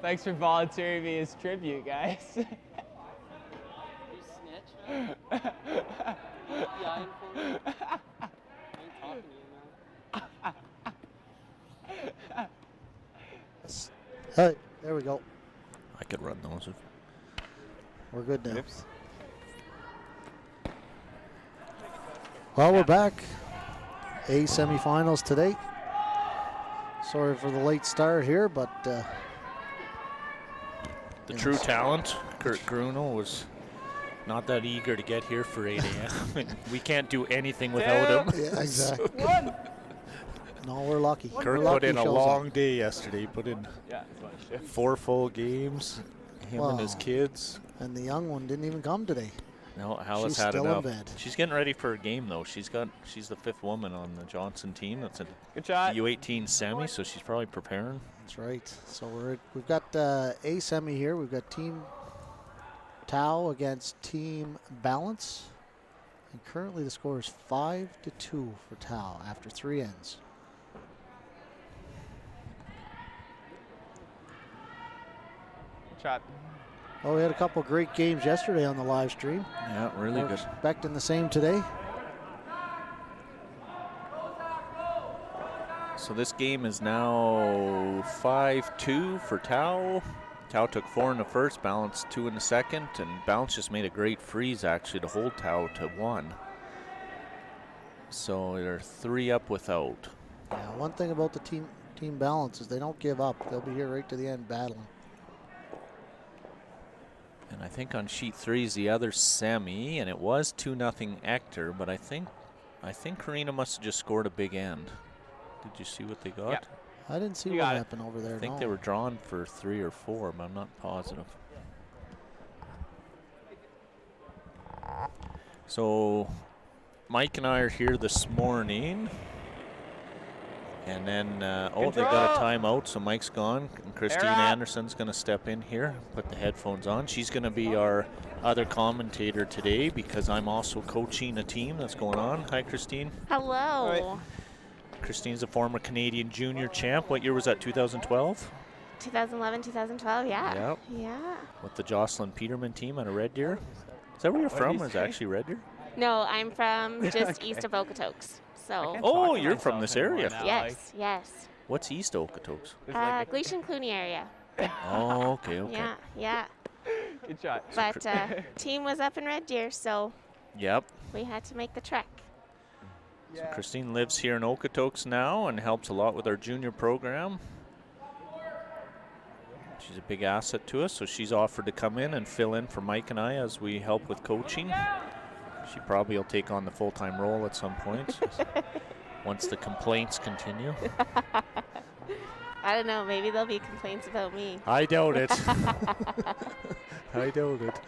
Thanks for volunteering me as tribute, guys. You snitch, man. FBI informant. I ain't talking to you, man. Hey, there we go. I could run those. We're good now. Oops. Well, we're back. A semifinals today. Sorry for the late start here, but The true talent, Kurt Gruno, was not that eager to get here for 8 a.m. We can't do anything without him. yeah, exactly. One. No, we're lucky. Kurt We're put lucky in he a shows long up. day yesterday. He put in Yeah, that's what I should. 4 full games. Him and his Wow. kids. And the young one didn't even come today. No, Hallis She's had still enough. in bed. She's getting ready for a game though. She's the 5th woman on the Johnson team. That's a Good shot. U18 semi, so she's probably preparing. That's right. So we've got A semi here. We've got Team Tau against Team Ballance. And currently the score is 5-2 for Tau after 3 ends. Good shot. Well, we had a couple great games yesterday on the live stream. Yeah, really We're good. expecting the same today. So this game is now 5-2 for Tau. Tau took 4 in the first, Ballance 2 in the second, and Ballance just made a great freeze actually to hold Tau to 1. So they're 3 up without. Yeah, one thing about the team Balance is they don't give up. They'll be here right to the end battling. And I think on sheet 3 is the other semi, and it was 2-0 Ector, but I think Karina must have just scored a big end. Did you see what they got? Yep. I didn't see You what got it. happened over there. I think no. they were drawn for 3 or 4, but I'm not positive. So Mike and I are here this morning. And then, they got a timeout, so Mike's gone. And Christine Anderson's going to step in here, put the headphones on. She's going to be our other commentator today because I'm also coaching a team that's going on. Hi, Christine. Hello. Right. Christine's a former Canadian junior champ. What year was that, 2012? 2011, 2012, yeah. Yep. Yeah. With the Jocelyn Peterman team out of Red Deer. Is that where you're from, did or you is it say? actually Red Deer? No, I'm from just east of Okotoks. So, Oh, you're from this area. yes, yes. What's East Okotoks? Gleason Clooney area. Oh, okay. Yeah, yeah. Good shot. But team was up in Red Deer, so Yep. we had to make the trek. So Christine lives here in Okotoks now and helps a lot with our junior program. She's a big asset to us, so she's offered to come in and fill in for Mike and I as we help with coaching. She probably will take on the full-time role at some point once the complaints continue. I don't know, maybe there'll be complaints about me. I doubt it. I doubt it.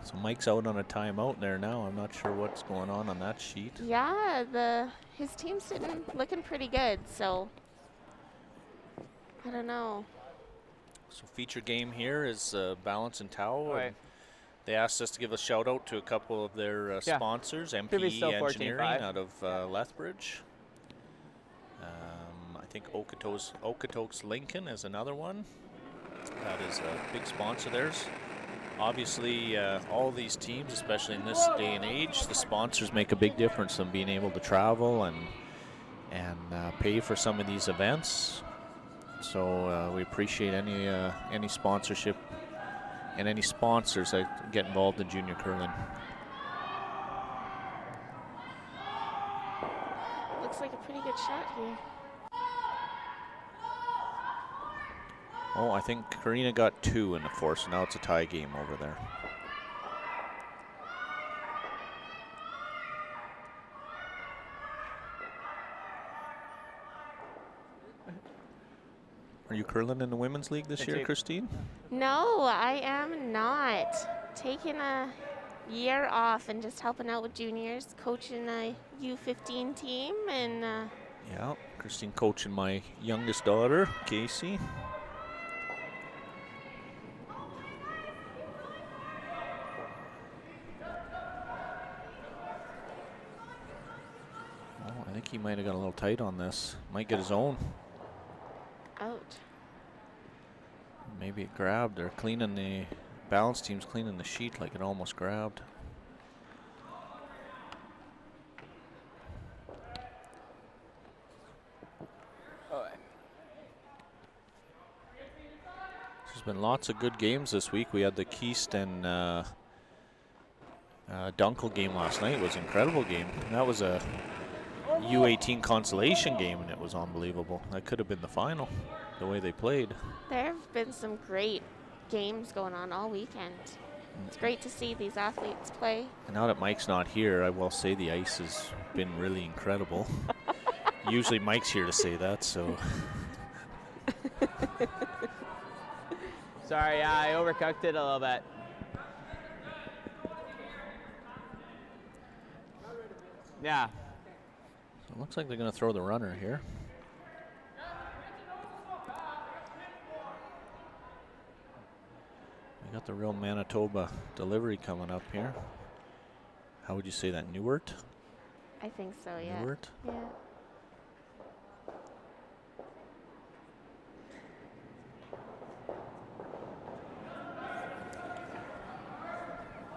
So Mike's out on a timeout there now. I'm not sure what's going on that sheet. Yeah, his team's sitting looking pretty good, so I don't know. So feature game here is Ballance and Tau. Right. And they asked us to give a shout out to a couple of their Yeah. sponsors, Should be MPE still Engineering 14-5. out of Lethbridge. I think Okotoks Lincoln is another one. That is a big sponsor of theirs. Obviously, all these teams, especially in this day and age, the sponsors make a big difference in being able to travel and pay for some of these events. So we appreciate any sponsorship and any sponsors that get involved in junior curling. Looks like a pretty good shot here. Oh, I think Karina got 2 in the fourth, so now it's a tie game over there. Are you curling in the women's league this year, Christine? No, I am not. Taking a year off and just helping out with juniors, coaching a U15 team, and Yeah, Christine coaching my youngest daughter, Casey. Oh, I think he might have got a little tight on this. Might get his own. out. Maybe it grabbed. They're cleaning the balance team's cleaning the sheet like it almost grabbed. There's been lots of good games this week. We had the Keast and Dunkel game last night. It was an incredible game. And that was a U18 consolation game, and it was unbelievable. That could have been the final, the way they played. There have been some great games going on all weekend. It's great to see these athletes play. And now that Mike's not here, I will say the ice has been really incredible. Usually Mike's here to say that, so. Sorry, yeah, I overcooked it a little bit. Yeah. So it looks like they're going to throw the runner here. We got the real Manitoba delivery coming up here. How would you say that, Newart? I think so, yeah. Newart? Yeah.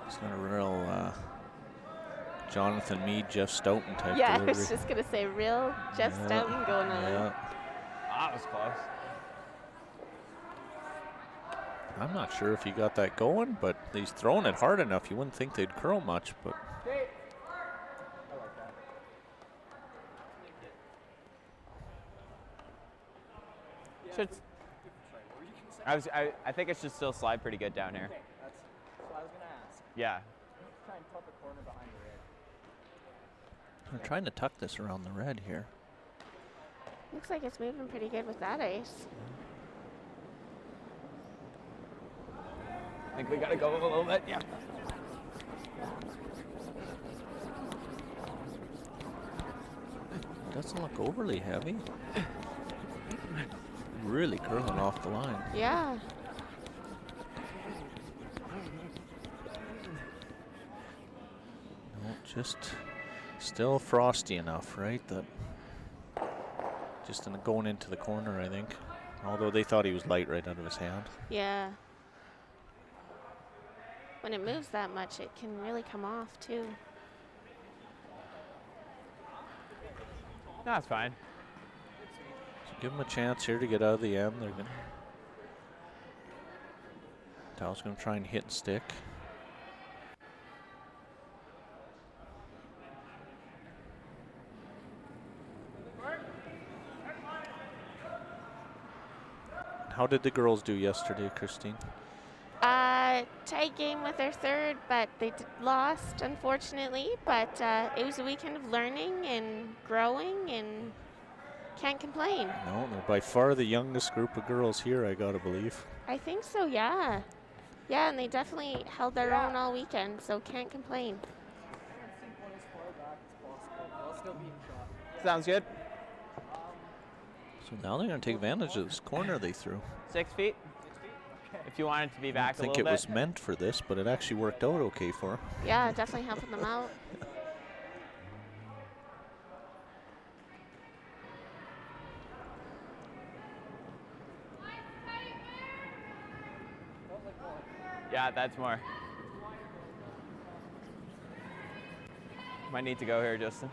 It's not a real Jonathan Meade, Jeff Stoughton type Yeah, I delivery. was just going to say real Jeff Stoughton going on. Yeah. That was close. I'm not sure if he got that going, but he's throwing it hard enough. You wouldn't think they'd curl much, but. Should, I think it should still slide pretty good down here. Okay, that's what I was gonna ask. Yeah. Try and tuck the corner behind the red. I'm trying to tuck this around the red here. Looks like it's moving pretty good with that ice. I think we gotta go a little bit. Yeah. Doesn't look overly heavy. Really curling off the line. Yeah. No, just still frosty enough, right? That just going into the corner, I think. Although they thought he was light right out of his hand. Yeah. When it moves that much, it can really come off too. That's fine. So give them a chance here to get out of the end. They're gonna. Tal's gonna try and hit and stick. How did the girls do yesterday, Christine? Tight game with their third, but they lost, unfortunately. But it was a weekend of learning and growing, and can't complain. No, they're by far the youngest group of girls here, I gotta believe. I think so, yeah. Yeah, and they definitely held their own all weekend, so can't complain. Sink one as far back as possible while still being shot. Sounds good. So now they're gonna take advantage of this corner they threw. 6 feet. If you want it to be I back a think little it bit. was meant for this, but it actually worked out okay for her. Yeah, definitely helping them out. Yeah, that's more. Might need to go here, Justin.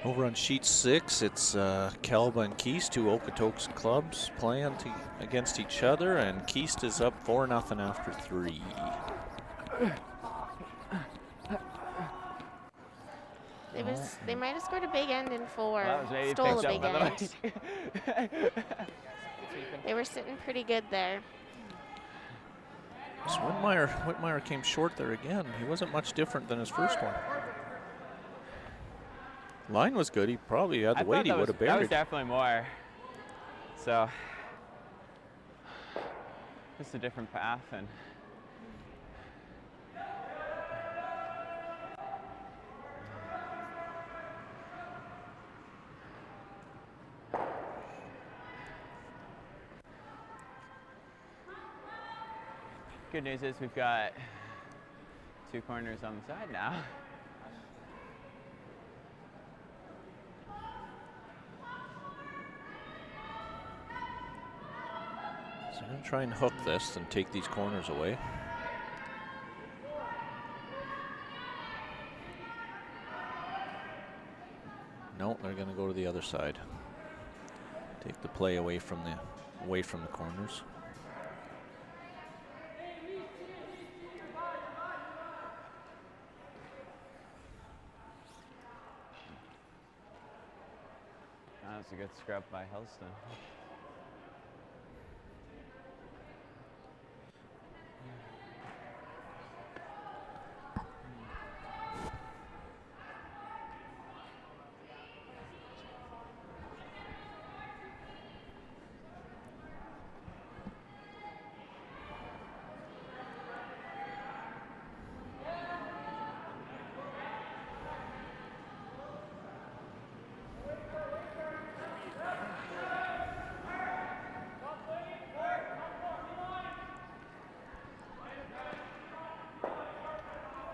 Over on sheet 6, it's Kelba and Keast, two Okotoks clubs playing against each other, and Keast is up 4-0 after 3. They might have scored a big end in 4. That was maybe Stole a picked big up by end. the They were sitting pretty good there. So Whitmire came short there again. He wasn't much different than his first one. Line was good. He probably had the weight. He would have That was buried. definitely more. So, just a different path and. Good news is we've got 2 corners on the side now. So So I'm going to try and hook this and take these corners away. No, they're going to go to the other side. Take the play away from the corners. That's a good scrub by Helston.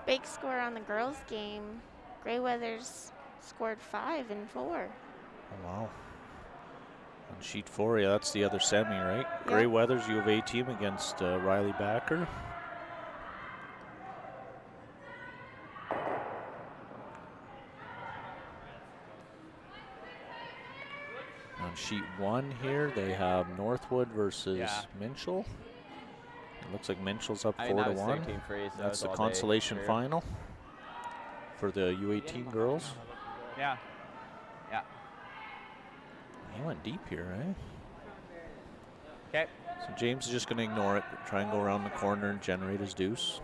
Big score on the girls' game. Greyweathers scored 5 and 4. Oh, wow. On sheet 4, yeah, that's the other semi, right? Yep. Greyweathers U18 against Riley Backer. On sheet 1 here, they have Northwood versus Minchell. It looks like Minchell's up 4-1. That's the consolation final for the U18 girls. Yeah. Yeah. He went deep here, right? Okay. So James is just going to ignore it, try and go around the corner and generate his deuce.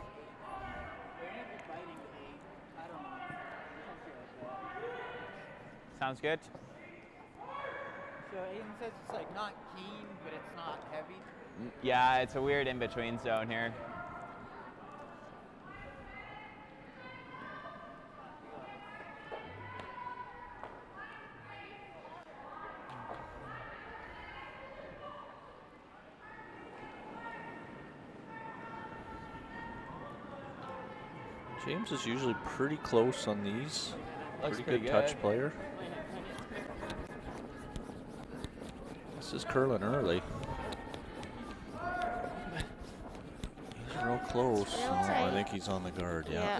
Sounds good. So Aiden says it's like not keen, but it's not heavy. Yeah, it's a weird in-between zone here. James is usually pretty close on these. Looks Pretty good touch player. This is curling early. He's real close. Oh, I think he's on the guard, yeah.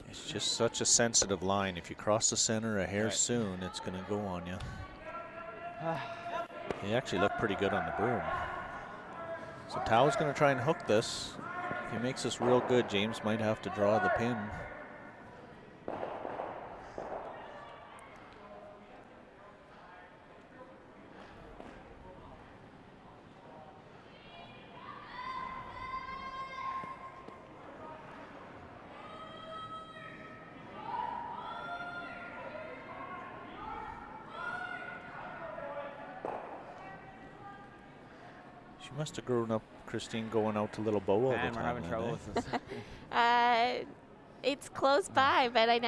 It's just such a sensitive line. If you cross the center a hair soon, it's going to go on you. He actually looked pretty good on the broom. So Tao's going to try and hook this. If he makes this real good, James might have to draw the pin. She must have grown up, Christine, going out to Little Bow all the time. We're having trouble with this. It's close by, but I've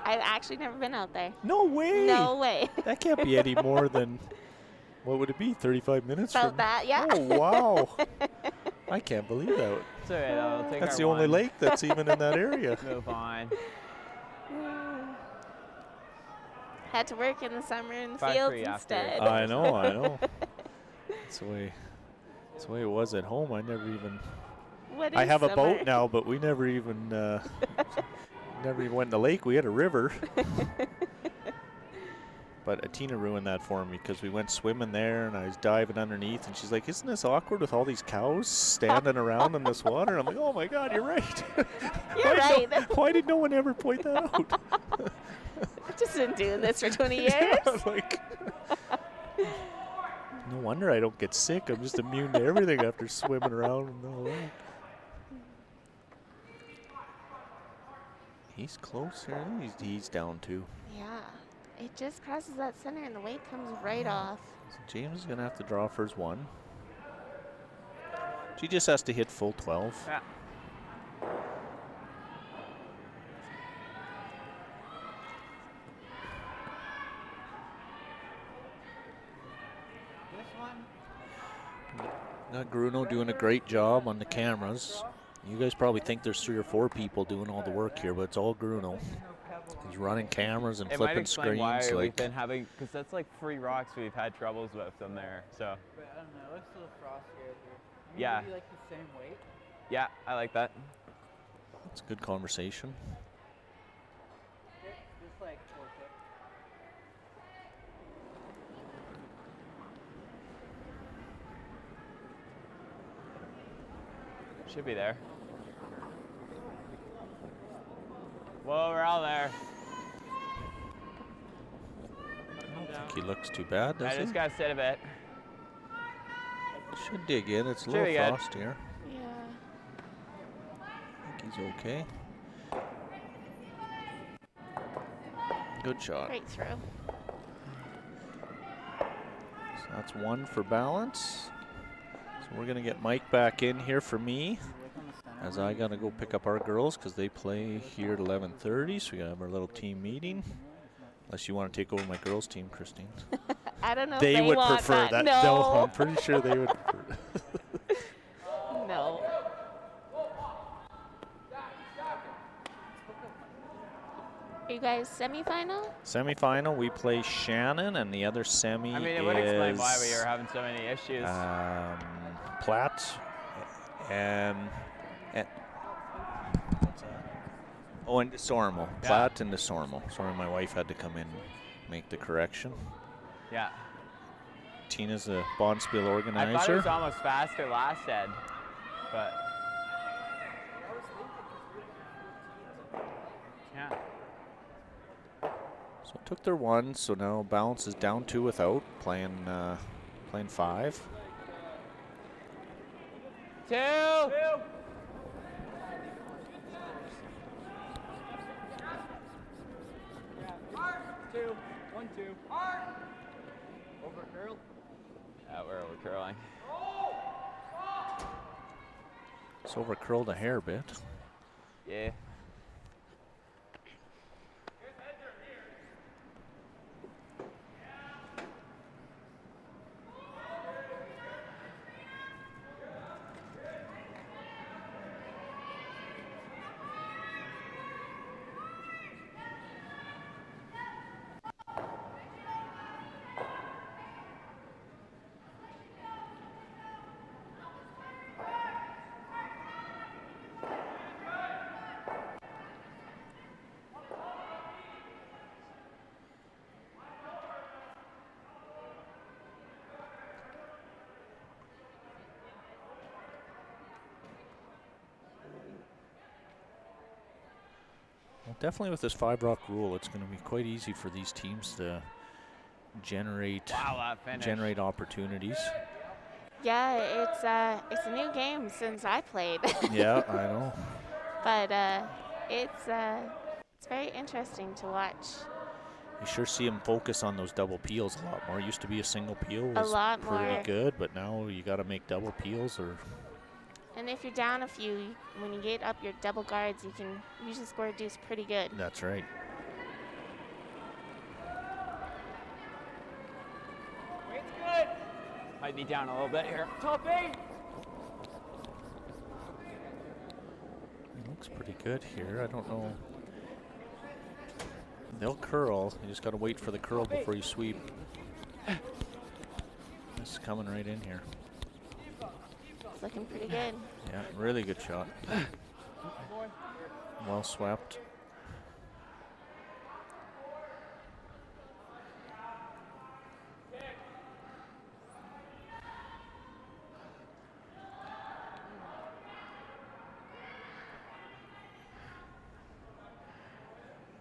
actually never been out there. No way! No way. That can't be any more than, what would it be, 35 minutes? About that, yeah. Oh, wow. I can't believe that. It's all right, though. We'll take That's our the only one. lake that's even in that area. Move on. Had to work in the summer in the 5-3 fields after. instead. I know. That's the way it was at home. I never even. What is I have a summer? boat now, but we never even never even went in the lake. We had a river. But Atina ruined that for me because we went swimming there and I was diving underneath and she's like, "Isn't this awkward with all these cows standing around in this water?" I'm like, "Oh my God, you're right." You're right. Why did no one ever point that out? I've just been doing this for 20 years. Yeah, like, no wonder I don't get sick. I'm just immune to everything after swimming around in the lake. He's close here. He's down too. Yeah. It just crosses that center and the weight comes right off. So James is going to have to draw for his one. She just has to hit full 12. Yeah. Got Bruno doing a great job on the cameras. You guys probably think there's 3 or 4 people doing all the work here, but it's all Bruno. He's running cameras and It might flipping explain why screens. we've Like, been having, because that's like free rocks we've had troubles with them there. So But I don't know, it looks a little frosty out here. Maybe Yeah. be like the same weight. yeah, I like that. it's good conversation. Just like 4 foot. Should be there. Whoa, we're all there. I don't think he looks too bad, does I he? just gotta sit a bit. Should dig in. It's a Should little be good. frost here. Yeah. I think he's okay. Good shot. Great throw. So that's one for Balance. So we're gonna get Mike back in here for me, as I gotta go pick up our girls because they play here at 11:30. So we gotta have our little team meeting. Unless you want to take over my girls' team, Christine. I don't know They if they would want prefer that. No. I'm pretty sure they would prefer. No. Are you guys semifinal? Semifinal, we play Shannon, and the other semi I mean, it is would explain why we were having so many issues. Platt and oh, and DeSormo. Yeah. Platt and DeSormo. Sorry, my wife had to come in and make the correction. Yeah. Tina's the Bonspiel I organizer. thought it was almost faster last Ed, but yeah. So took their one, so now Balance is down 2 without, playing 5. 2. Two. 1, 2. Over curl. Yeah, we're over curling. It's over curled a hair bit. Yeah. Well, definitely with this 5-rock rule, it's going to be quite easy for these teams to generate Wow, that finish. generate opportunities. Yeah, it's a new game since I played. Yeah, I know. But it's very interesting to watch. You sure see him focus on those double peels a lot more. Used to be a single peel A was lot pretty more. good, but now you got to make double peels or And if you're down a few, when you get up your double guards, you can usually score a deuce pretty good. that's right. Weight's good. Might be down a little bit here. Top 8. It looks pretty good here. I don't know. They'll curl. You just got to wait for the curl before you sweep. This is coming right in here. It's looking pretty good. Yeah, really good shot. Well swept.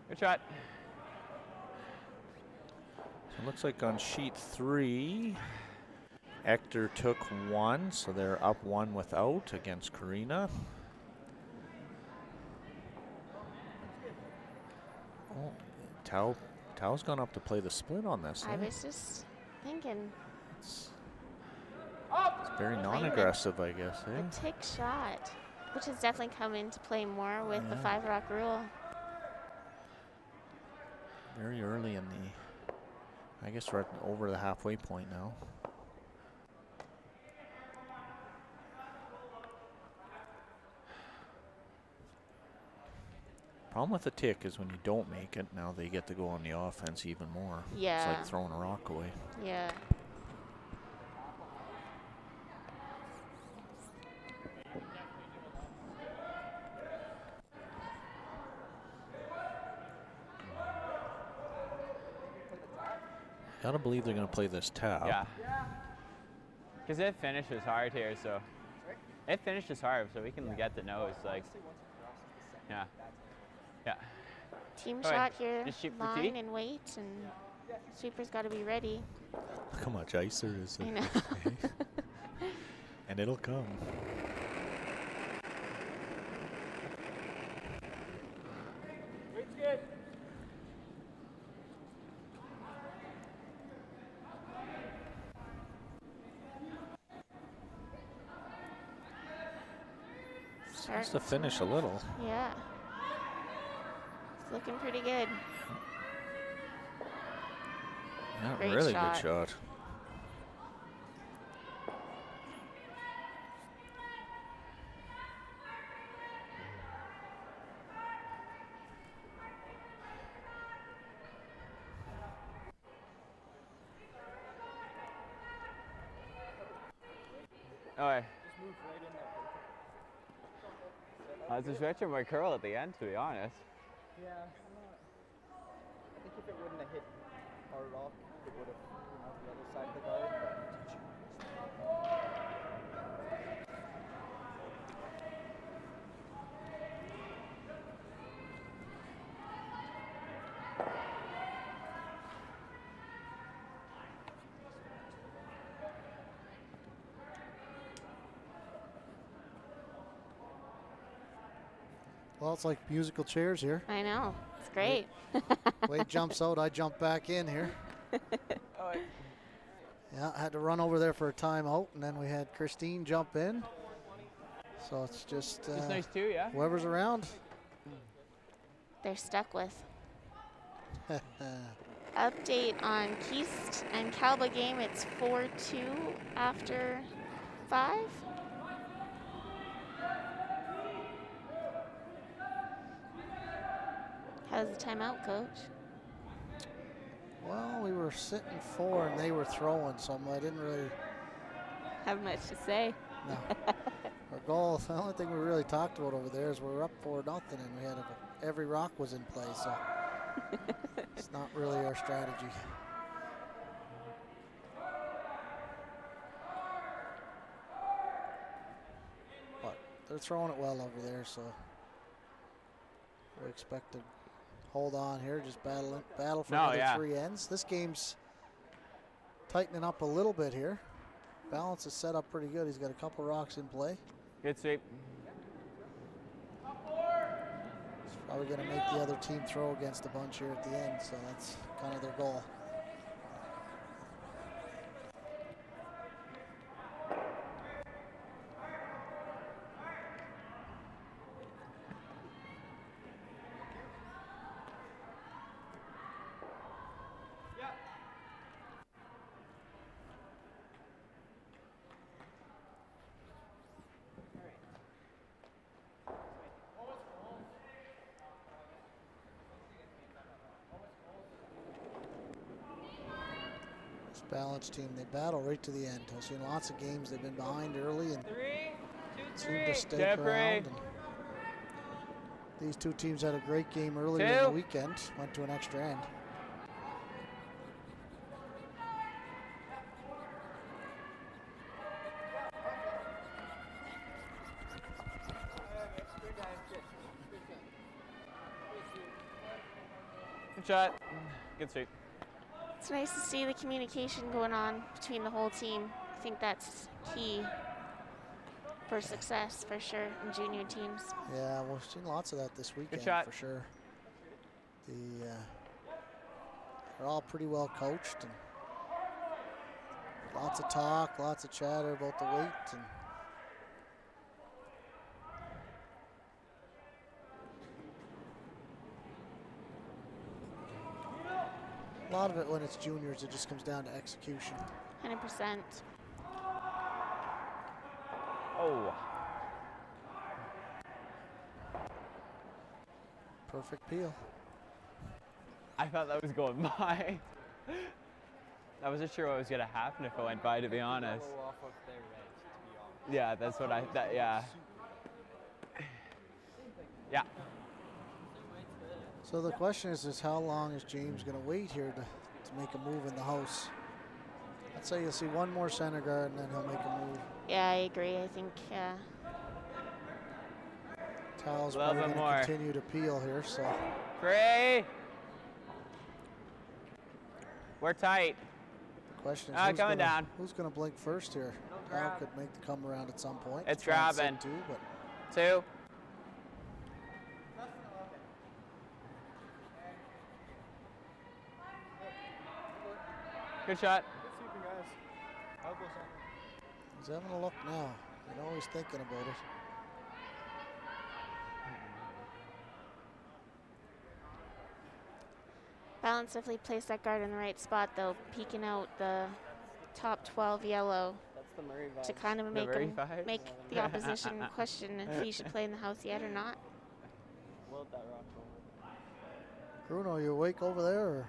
Good shot. So it looks like on sheet 3, Hector took 1, so they're up 1 without against Karina. Oh, Tao's gone up to play the split on this. I eh? was just thinking, It's very non-aggressive, I guess. Eh? the tick shot, which has definitely come into play more with the Yeah. 5-rock rule. Very early in the, I guess we're over the halfway point now. Problem with the tick is when you don't make it, now they get to go on the offense even more. Yeah. It's like throwing a rock away. Yeah. Gotta believe they're gonna play this tap. Yeah. Because it finishes hard here, so. It finishes hard, so we can get the nose. Like, yeah. Yeah. Team Go ahead. shot here, Just shoot for line tee. and wait, and sweeper's got to be ready. Look how much ice there is. I know. And it'll come. Starts to finish a little. Yeah. It's looking pretty good. Yeah, Great really shot. good shot. Oh, wait. Just move right in there. I was expecting more curl at the end, to be honest. Yeah, I'm not. I think if it wouldn't have hit our rock, it would have went out the other side of the guard. Well, it's like musical chairs here. I know. It's great. Wade jumps out, I jump back in here. Oh, wait. Yeah, I had to run over there for a timeout, and then we had Christine jump in. So it's just It's nice too, yeah? whoever's around. They're stuck with. Update on Keast and Calba game. It's 4-2 after 5. How's the timeout, Coach? Well, we were sitting 4 and they were throwing, so I didn't really Have much to say. know. Our goal, the only thing we really talked about over there is we were up 4-0 and we had every rock was in play, so it's not really our strategy. But they're throwing it well over there, so we expect to hold on here, just battle for another 3 ends. This game's tightening up a little bit here. Ballance is set up pretty good. He's got a couple rocks in play. Good sweep. He's probably going to make the other team throw against a bunch here at the end, so that's kind of their goal. Balance team, they battle right to the end. I've seen lots of games they've been behind early and seem to stay around. And these two teams had a great game earlier in the weekend, went to an extra end. Good shot. Good sweep. It's nice to see the communication going on between the whole team. I think that's key for success, for sure, in junior teams. Yeah, we've seen lots of that this weekend for sure. They're all pretty well coached and lots of talk, lots of chatter about the weight. And a lot of it when it's juniors, it just comes down to execution. 100%. Oh. Perfect peel. I thought that was going by. I wasn't sure what was gonna happen if it went by, to be honest. Off of their edge, to be honest. Yeah, that's what yeah. Yeah. So the question is how long is James going to wait here to make a move in the house? I'd say you'll see one more center guard and then he'll make a move. Yeah, I agree. I think Tal's A little probably bit going more. to continue to peel here, so 3. We're tight. the question is who's going to blink first here? Tal could make the come around at some point. It's Try and grabbing. sit too, but 2. Good shot. Good sweeping, guys. Elbows on. he's having a look now. You know he's thinking about it. Ballance definitely placed that guard in the right spot, though, peeking out the top 12 yellow That's the Murray vibe. to kind of make Murray him vibes? make the opposition question if he should play in the house yet or not. Willed that rock over. Bruno, you awake over there? Or?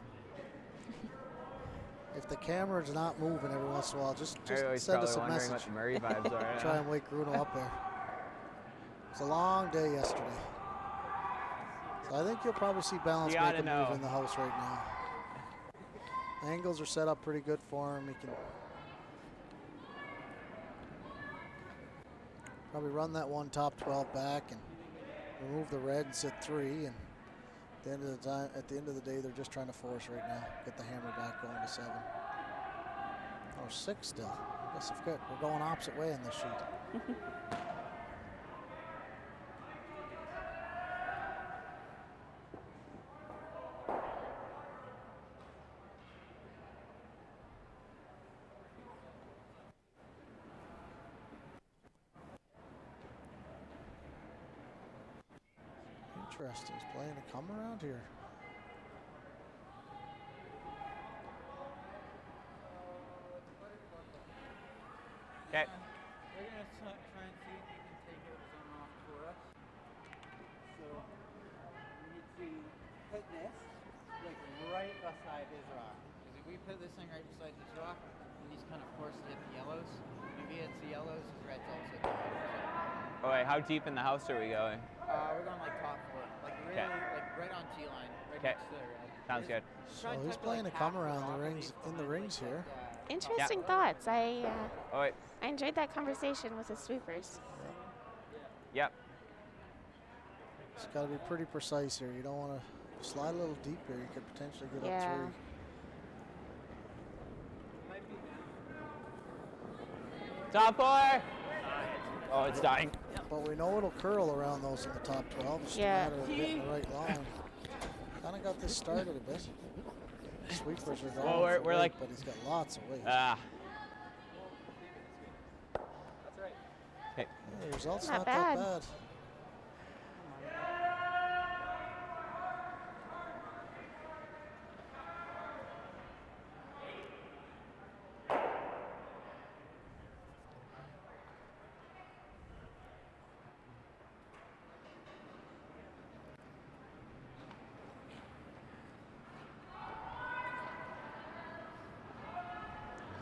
If the camera's not moving every once in a while, just Everybody's send probably us a wondering message. what the Murray vibes are. Try and wake Bruno up there. It's a long day yesterday. So I think you'll probably see Ballance You make gotta a know. move in the house right now. Angles are set up pretty good for him. He can probably run that one top 12 back and remove the red and sit 3. And at the end of the day, they're just trying to force right now. Get the hammer back going to 7. Or 6 still. I guess we're going opposite way on this sheet. Interesting. He's playing a come around here. Okay. We're going to try and see if we can take out zone off for us. So we need to put this like right beside his rock. Because if we put this thing right beside his rock, then he's kind of forced to hit the yellows. Maybe it's the yellows, his red's also down. Oh wait, how deep in the house are we going? We're going like top 4. Like really, like right on T line, right Okay. next to the red. Sounds good. So he's playing a come around the rings in the rings here. Interesting thoughts. I Oh wait. enjoyed that conversation with the sweepers. Yep. It's got to be pretty precise here. You don't want to slide a little deep here. You could potentially get Yeah. up 3. Top 4. Oh, it's dying. But we know it'll curl around those in the top 12. It's just Yeah. a matter of getting the right line. Kind of got this started a bit. Sweepers are going Well, we're for weight, like- but he's got lots of weight. Ah. That's right. Okay. Yeah, the result's Not not bad. that bad.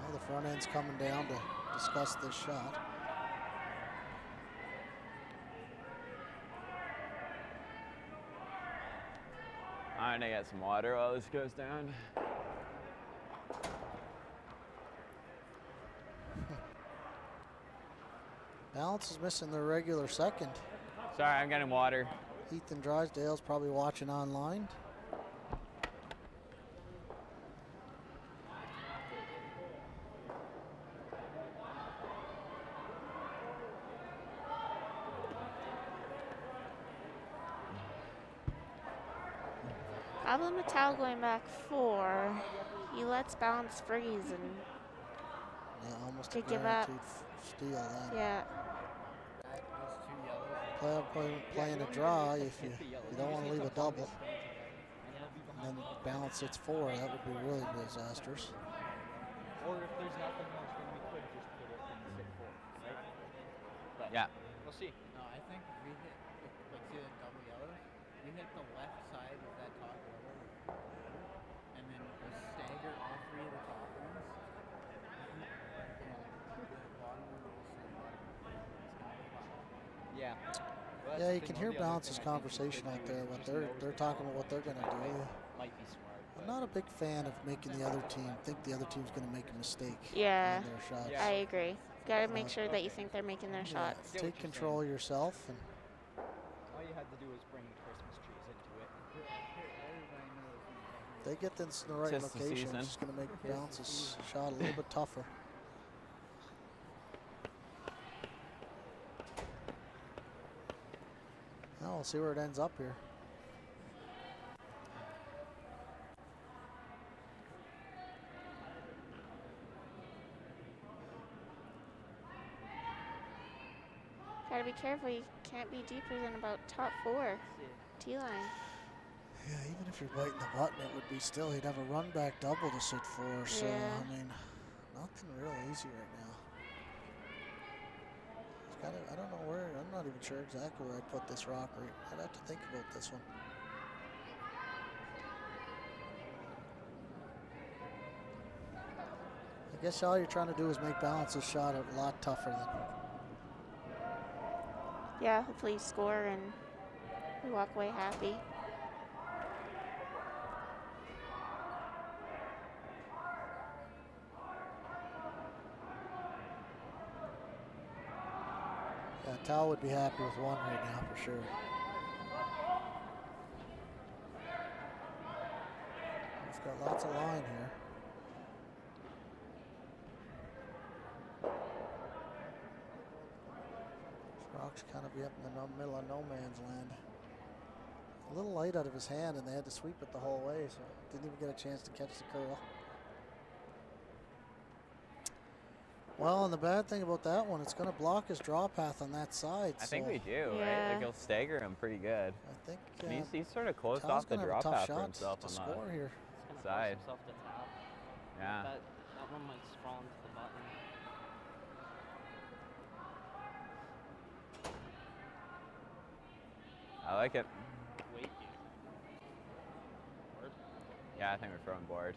Well, the front end's coming down to discuss this shot. I'm gonna get some water while this goes down. Ballance is missing their regular second. Sorry, I'm getting water. Ethan Drysdale's probably watching online. Problem with Tal going back 4. He lets Ballance freeze and Yeah, almost To a give up. guaranteed steal then. yeah. Playing a draw if you don't want to leave a double. And then Ballance hits 4. That would be really disastrous. Or if there's nothing else, then we could just put it in the sit 4, right? But Yeah. we'll see. No, I think if we hit, like, see the double yellows, we hit the left side of that top yellow with the border, and then stagger all 3 of the top ones, and the bottom one will just like it's kind of flat. Yeah. Well, Yeah, you can hear Balance's conversation out there. What they're talking about what they're gonna do. Might be smart. I'm not a big fan of making the other team think the other team's gonna make a mistake Yeah, on their shots. I agree. Gotta make sure that you think they're making their Yeah, shots. take control yourself, and All you had to do was bring Christmas trees into it. Everybody knows. if they get this in the right Tis the location, season. it's just gonna make Balance's shot a little bit tougher. Now we'll see where it ends up here. Gotta be careful. You can't be deeper than about top 4 T-line. Yeah, even if you're biting the button, it would be still, he'd have a run back double to sit for. So, Yeah. I mean, nothing real easy right now. He's got I don't know where, I'm not even sure exactly where I put this rock. I'd have to think about this one. I guess all you're trying to do is make Balance's shot a lot tougher than. Yeah, hopefully you score and we walk away happy. Yeah, Tal would be happy with 1 right now for sure. We've got lots of line here. Rock's kind of be up in the middle of no man's land. A little light out of his hand, and they had to sweep it the whole way, so didn't even get a chance to catch the curl. Well, and the bad thing about that one, it's going to block his draw path on that side. I think we do, right? Yeah. Like he'll stagger him pretty good. I think And he's sort of closed Tal's off the gonna draw have a tough path for shot himself to on score here. the side. Himself to tap. Yeah. That one might sprawl into the button. I like it. Wait. Yeah, I think we're throwing board.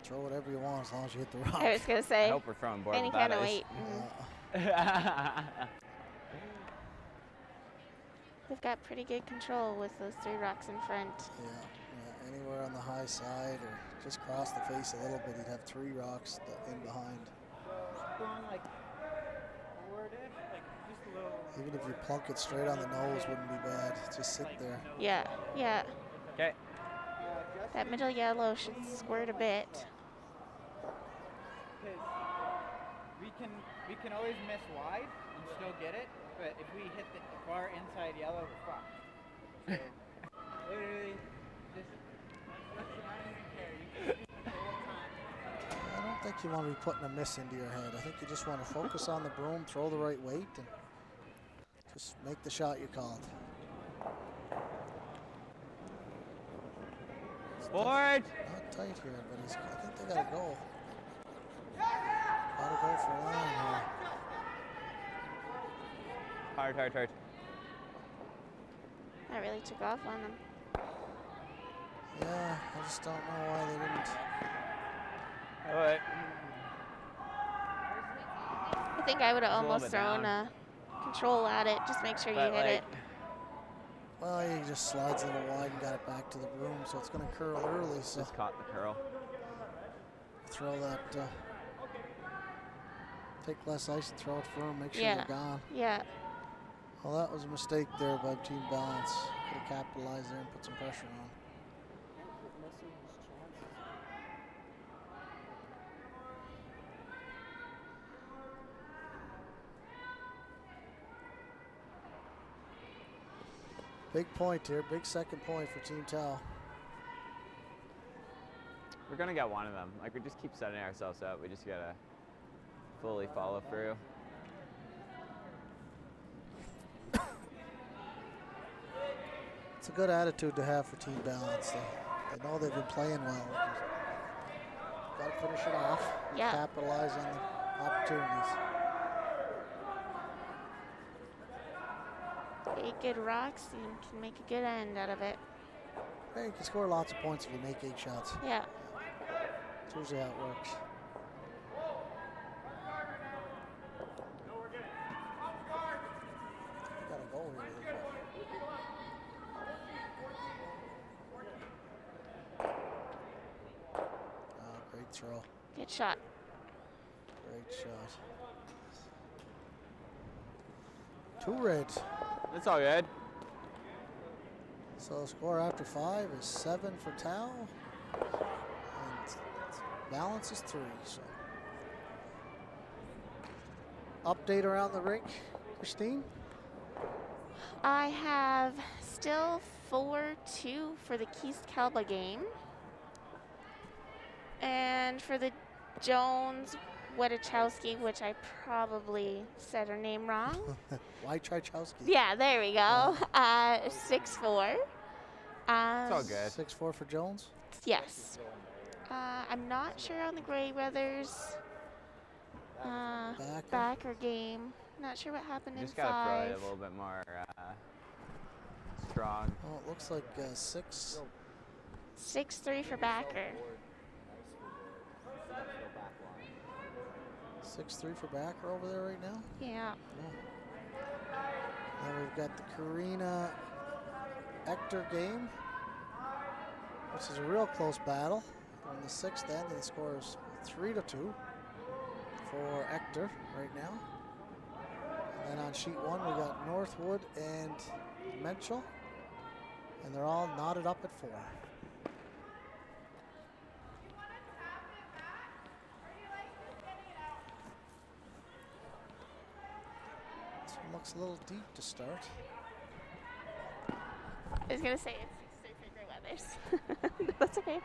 Throw whatever you want as long as you hit the rock. I was gonna I say, hope we're throwing board any with that kind of ice. weight. They've got pretty good control with those 3 rocks in front. Yeah, anywhere on the high side or just cross the face a little bit, he'd have 3 rocks in behind. Going like forward-ish, like just a little. Even if you plunk it straight on the nose, wouldn't be bad. Just sit there. Yeah, yeah. Okay. That middle yellow should squirt a bit. Because we can always miss wide and still get it, but if we hit the far inside yellow, we're fucked. So literally, just I don't even care. You can shoot the whole time. I don't think you want to be putting a miss into your head. I think you just want to focus on the broom, throw the right weight, and just make the shot you called. Board! Not tight here, but I think they gotta go. Gotta go for line here. Hard. That really took off on them. Yeah, I just don't know why they didn't. All right. I think I would have It's a little almost bit thrown down. a control at it. Just make sure you But hit like, it. Well, he just slides a little wide and got it back to the broom, so it's gonna curl early. So just caught the curl. throw that. Take less ice and throw it firm. Make sure Yeah. they're gone. Yeah. Well, that was a mistake there by Team Balance. Could have capitalized there and put some pressure on. Missing his chances. Big point here. Big second point for Team Tal. We're gonna get one of them. Like we just keep setting ourselves up. We just gotta fully follow through. It's a good attitude to have for Team Balance. They know they've been playing well. Got to finish it off. Yeah. Capitalize on the opportunities. 8 good rocks, you can make a good end out of it. Yeah, you can score lots of points if you make 8 shots. Yeah. That's usually how it works. Got a goal here. Oh, great throw. Good shot. Great shot. 2 reds. That's all good. So the score after 5 is 7 for Tao. And Ballance is 3. So update around the rink, Christine? I have still 4-2 for the Keast Kalba game. And for the Jones Wedachowski, which I probably said her name wrong. Why Tchaikovsky? Yeah, there we go. 6-4. It's all good. 6-4 for Jones. Yes. I'm not sure on the Gray Weathers backer game. Not sure what happened You in just gotta 5. throw it a little bit more strong. Well, it looks like 6. 6-3 for backer. 6-3 for backer over there right now. Yeah. Then we've got the Karina Hector game, which is a real close battle. We're in the 6th end, and the score is 3-2 for Hector right now. And then on sheet 1, we got Northwood and Menchel, and they're all knotted up at 4. This one looks a little deep to start. I was going to say it's 6-3 for Gray Weathers. That's okay.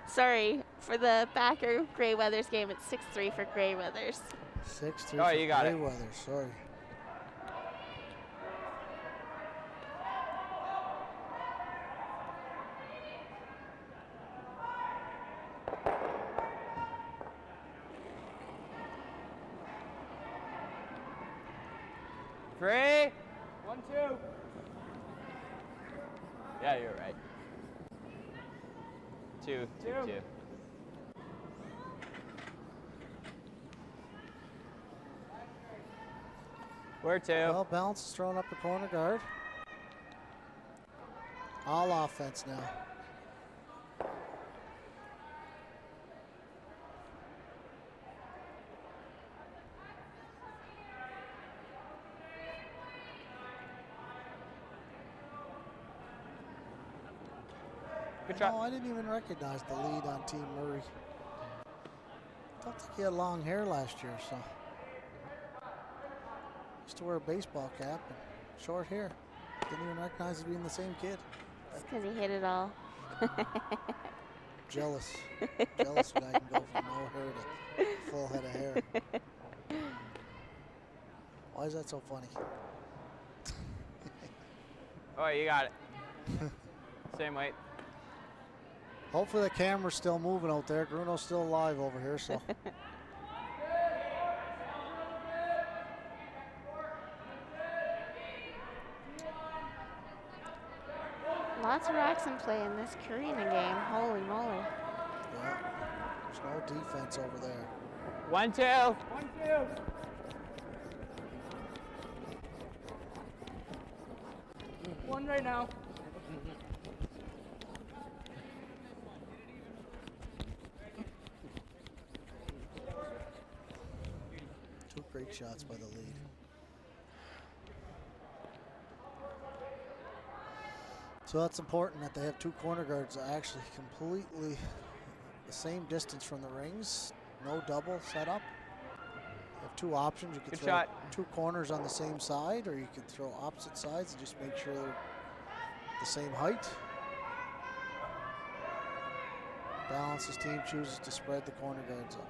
Sorry. For the backer Gray Weathers game, it's 6-3 for Gray Weathers. 6-3 Oh, for you got Gray it. Weathers, sorry. Three. 1-2. Yeah, you're right. 2-2. We're 2. Well, Ballance is throwing up the corner guard. All offense now. Good shot. No, I didn't even recognize the lead on Team Murray. Don't think he had long hair last year, so. Used to wear a baseball cap and short hair. Didn't even recognize as being the same kid. It's because he hit it all. Jealous. Jealous guy can go from no hair to full head of hair. Why is that so funny? Oh, you got it. Same weight. Hopefully the camera's still moving out there. Bruno's still alive over here, so. Lots of rocks in play in this Karina game. Holy moly. Yeah. There's no defense over there. 1-2. 1-2. One right now. Two great shots by the lead. So that's important that they have 2 corner guards that are actually completely the same distance from the rings. No double setup. You have 2 options. You could Good throw shot. 2 corners on the same side, or you could throw opposite sides and just make sure they're the same height. Balance's team chooses to spread the corner guards up.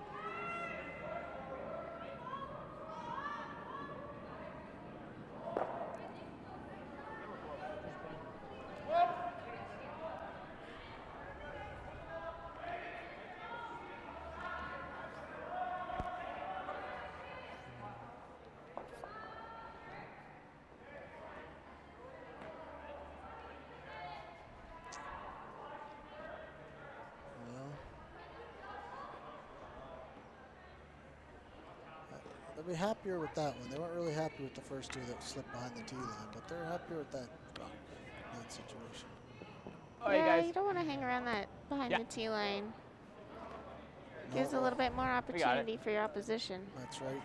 They'll be happier with that one. They weren't really happy with the first two that slipped behind the tee line, but they're happier with that rock, that situation. Oh, Yeah, hey you guys. don't want to hang around that behind Yeah. the tee line. No, Gives a little bit more got it. opportunity for your opposition. that's right.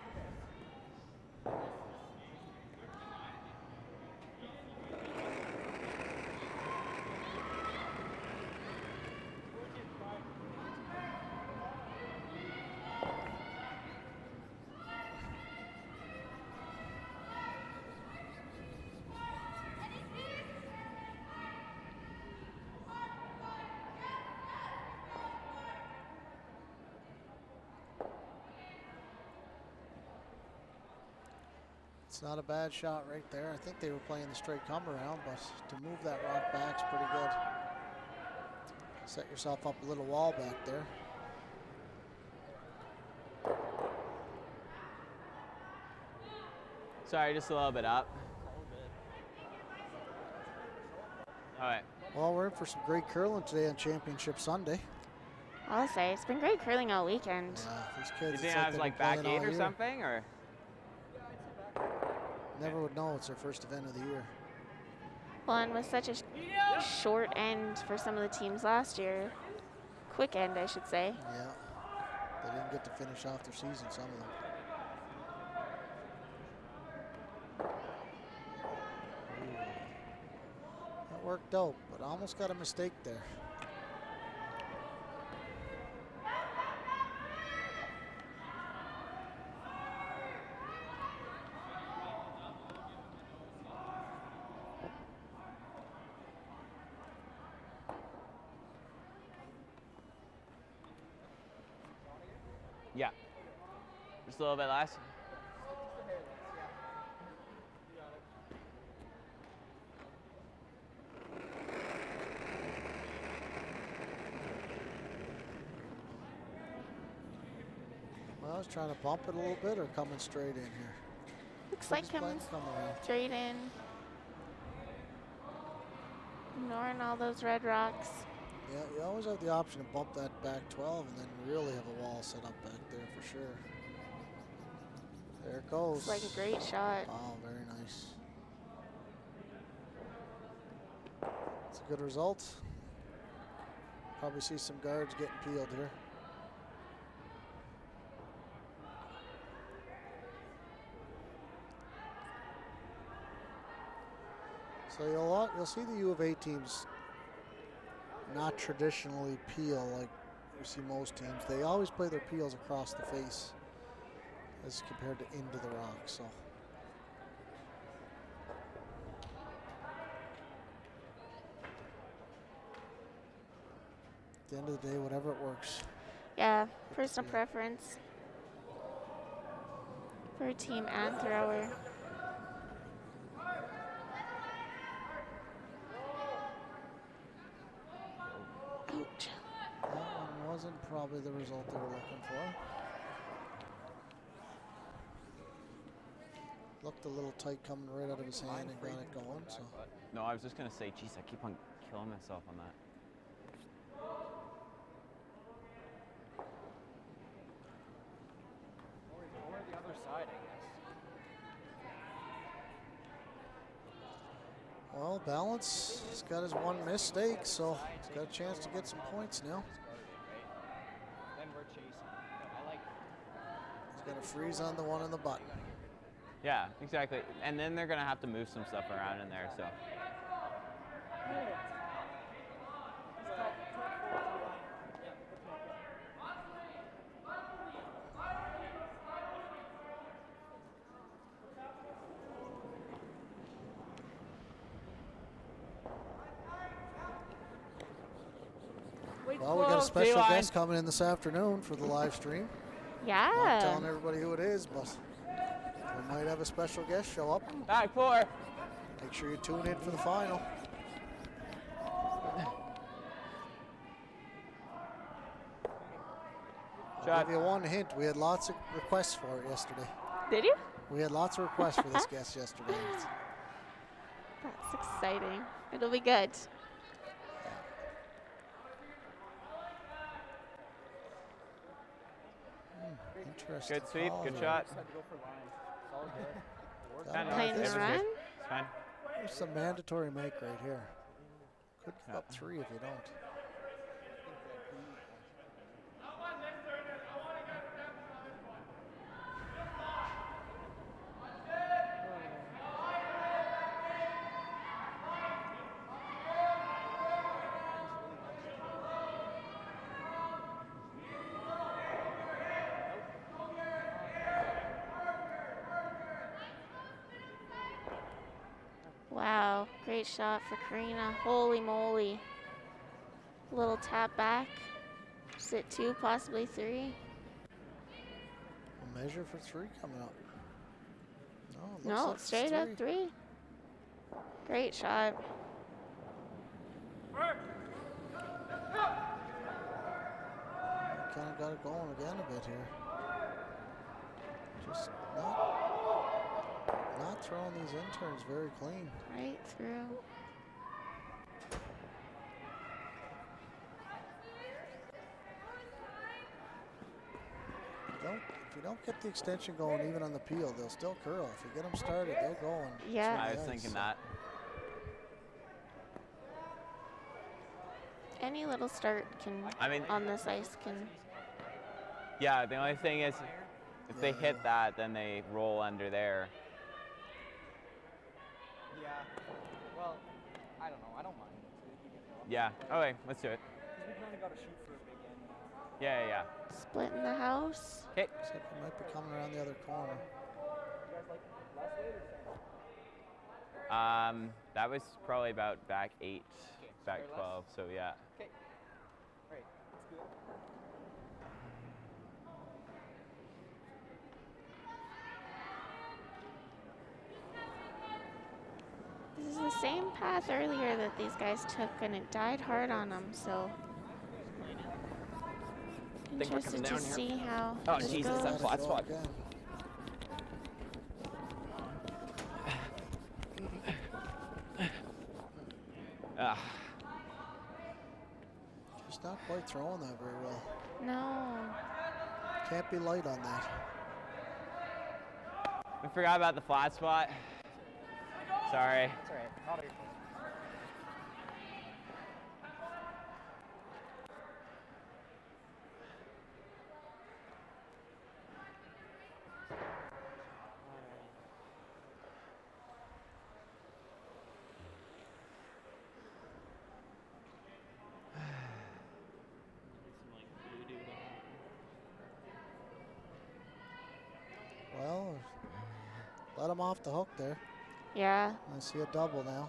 It's not a bad shot right there. I think they were playing the straight come around, but to move that rock back's pretty good. Set yourself up a little wall back there. Sorry, just a little bit up. All right. Well, we're in for some great curling today on Championship Sunday. I'll say it's been great curling all weekend. Yeah, these You kids, think it's I like was they've like been back playing eight all or year. something, or? Never would know it's their first event of the year. Well, and with such a short end for some of the teams last year, quick end, I should say. Yeah, they didn't get to finish off their season, some of them. Ooh. That worked out, but almost got a mistake there. Yeah. Just a little bit less. Well, I was trying to bump it a little bit or coming straight in here. Looks We're like just playing coming come around. straight in. Ignoring all those red rocks. Yeah, you always have the option to bump that back 12 and then really have a wall set up back there for sure. There it goes. Looks like a great shot. Oh, very nice. It's a good result. Probably see some guards getting peeled here. So you'll see the U of A teams not traditionally peel like you see most teams. They always play their peels across the face as compared to into the rock. So at the end of the day, whatever it works. Yeah, personal preference for team and thrower. Ouch. That one wasn't probably the result they were looking for. Looked a little tight coming right out of his hand and got it going. So No, I was just gonna say, geez, I keep on killing myself on that. Or the other side, I guess. well, Ballance has got his one mistake, so he's got a chance to get some points now. Then we're chasing. I like it. He's got a freeze on the one in the button. Yeah, exactly. And then they're gonna have to move some stuff around in there, so. Well, we got a special guest coming in this afternoon for the live stream. Not Yeah. telling everybody who it is, but we might have a special guest show up. Back 4. Make sure you tune in for the final. I'll Shot. give you one hint. We had lots of requests for it yesterday. Did you? We had lots of requests for this guest yesterday. That's exciting. It'll be good. Interesting. Good sweep, call good there. shot. Just had to go for line. It's all good. Got him no, right Playing it the was there. good. run. It's fine. There's a mandatory make right here. Could give Yeah. up 3 if you don't. Wow, great shot for Karina. Holy moly. Little tap back. Is it 2, possibly 3? A measure for 3 coming up. No, it looks No, like it's straight up 3. Great shot. Kind of got it going again a bit here. Just not throwing these interns very clean. Right through. If you don't get the extension going even on the peel, they'll still curl. If you get them started, they'll go. And Yeah. I was thinking that. Any little start can, I mean, on this ice can. yeah, the only thing is, if they hit that, then they roll under there. Yeah. Well, I don't know. I don't mind. So we can go. Yeah. Okay, let's do it. Because we kind of got to shoot for a big end now. Yeah, yeah, Splitting the house. Okay. looks like they might be coming around the other corner. You guys like last weight or same? That was probably about back 8, Okay, back sorry, 12. So yeah. Okay. Right. Let's do it. This is the same path earlier that these guys took, and it died hard on them. So Think we're interested coming to down see how Oh, this Jesus, goes. that flat spot. Again. Ah, Just not quite throwing that very well. No. Can't be light on that. we forgot about the flat spot. Sorry. It's all right. Not your fault. Some like voodoo to happen. Well, let him off the hook there. Yeah. I see a double now.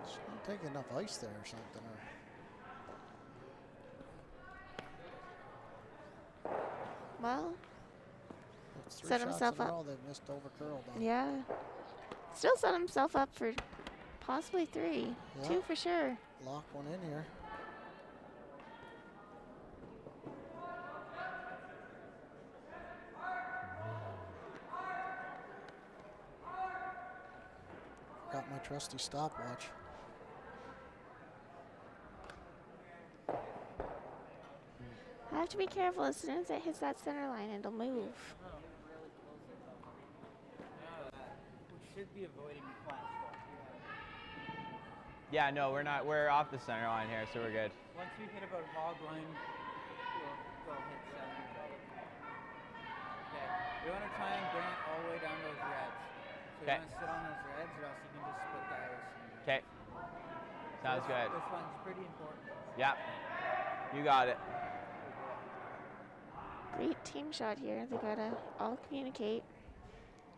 Just not taking enough ice there or something. Well, It's 3 Set shots himself in a up. row they've missed over curled on. yeah. Still set himself up for possibly 3. Yeah. 2 for sure. Lock one in here. Got my trusty stopwatch. I have to be careful. As soon as it hits that center line, it'll move. We should be avoiding the flat spot. Yeah, no, we're not. We're off the center line here, so we're good. Once we hit about hog line, we'll hit 7. Okay. We want to try and bring it all the way down those reds. So Okay. you want to sit on those reds, or else you can just split the ice. Okay. Sounds good. This one's pretty important. Yeah. You got it. Great team shot here. They gotta all communicate.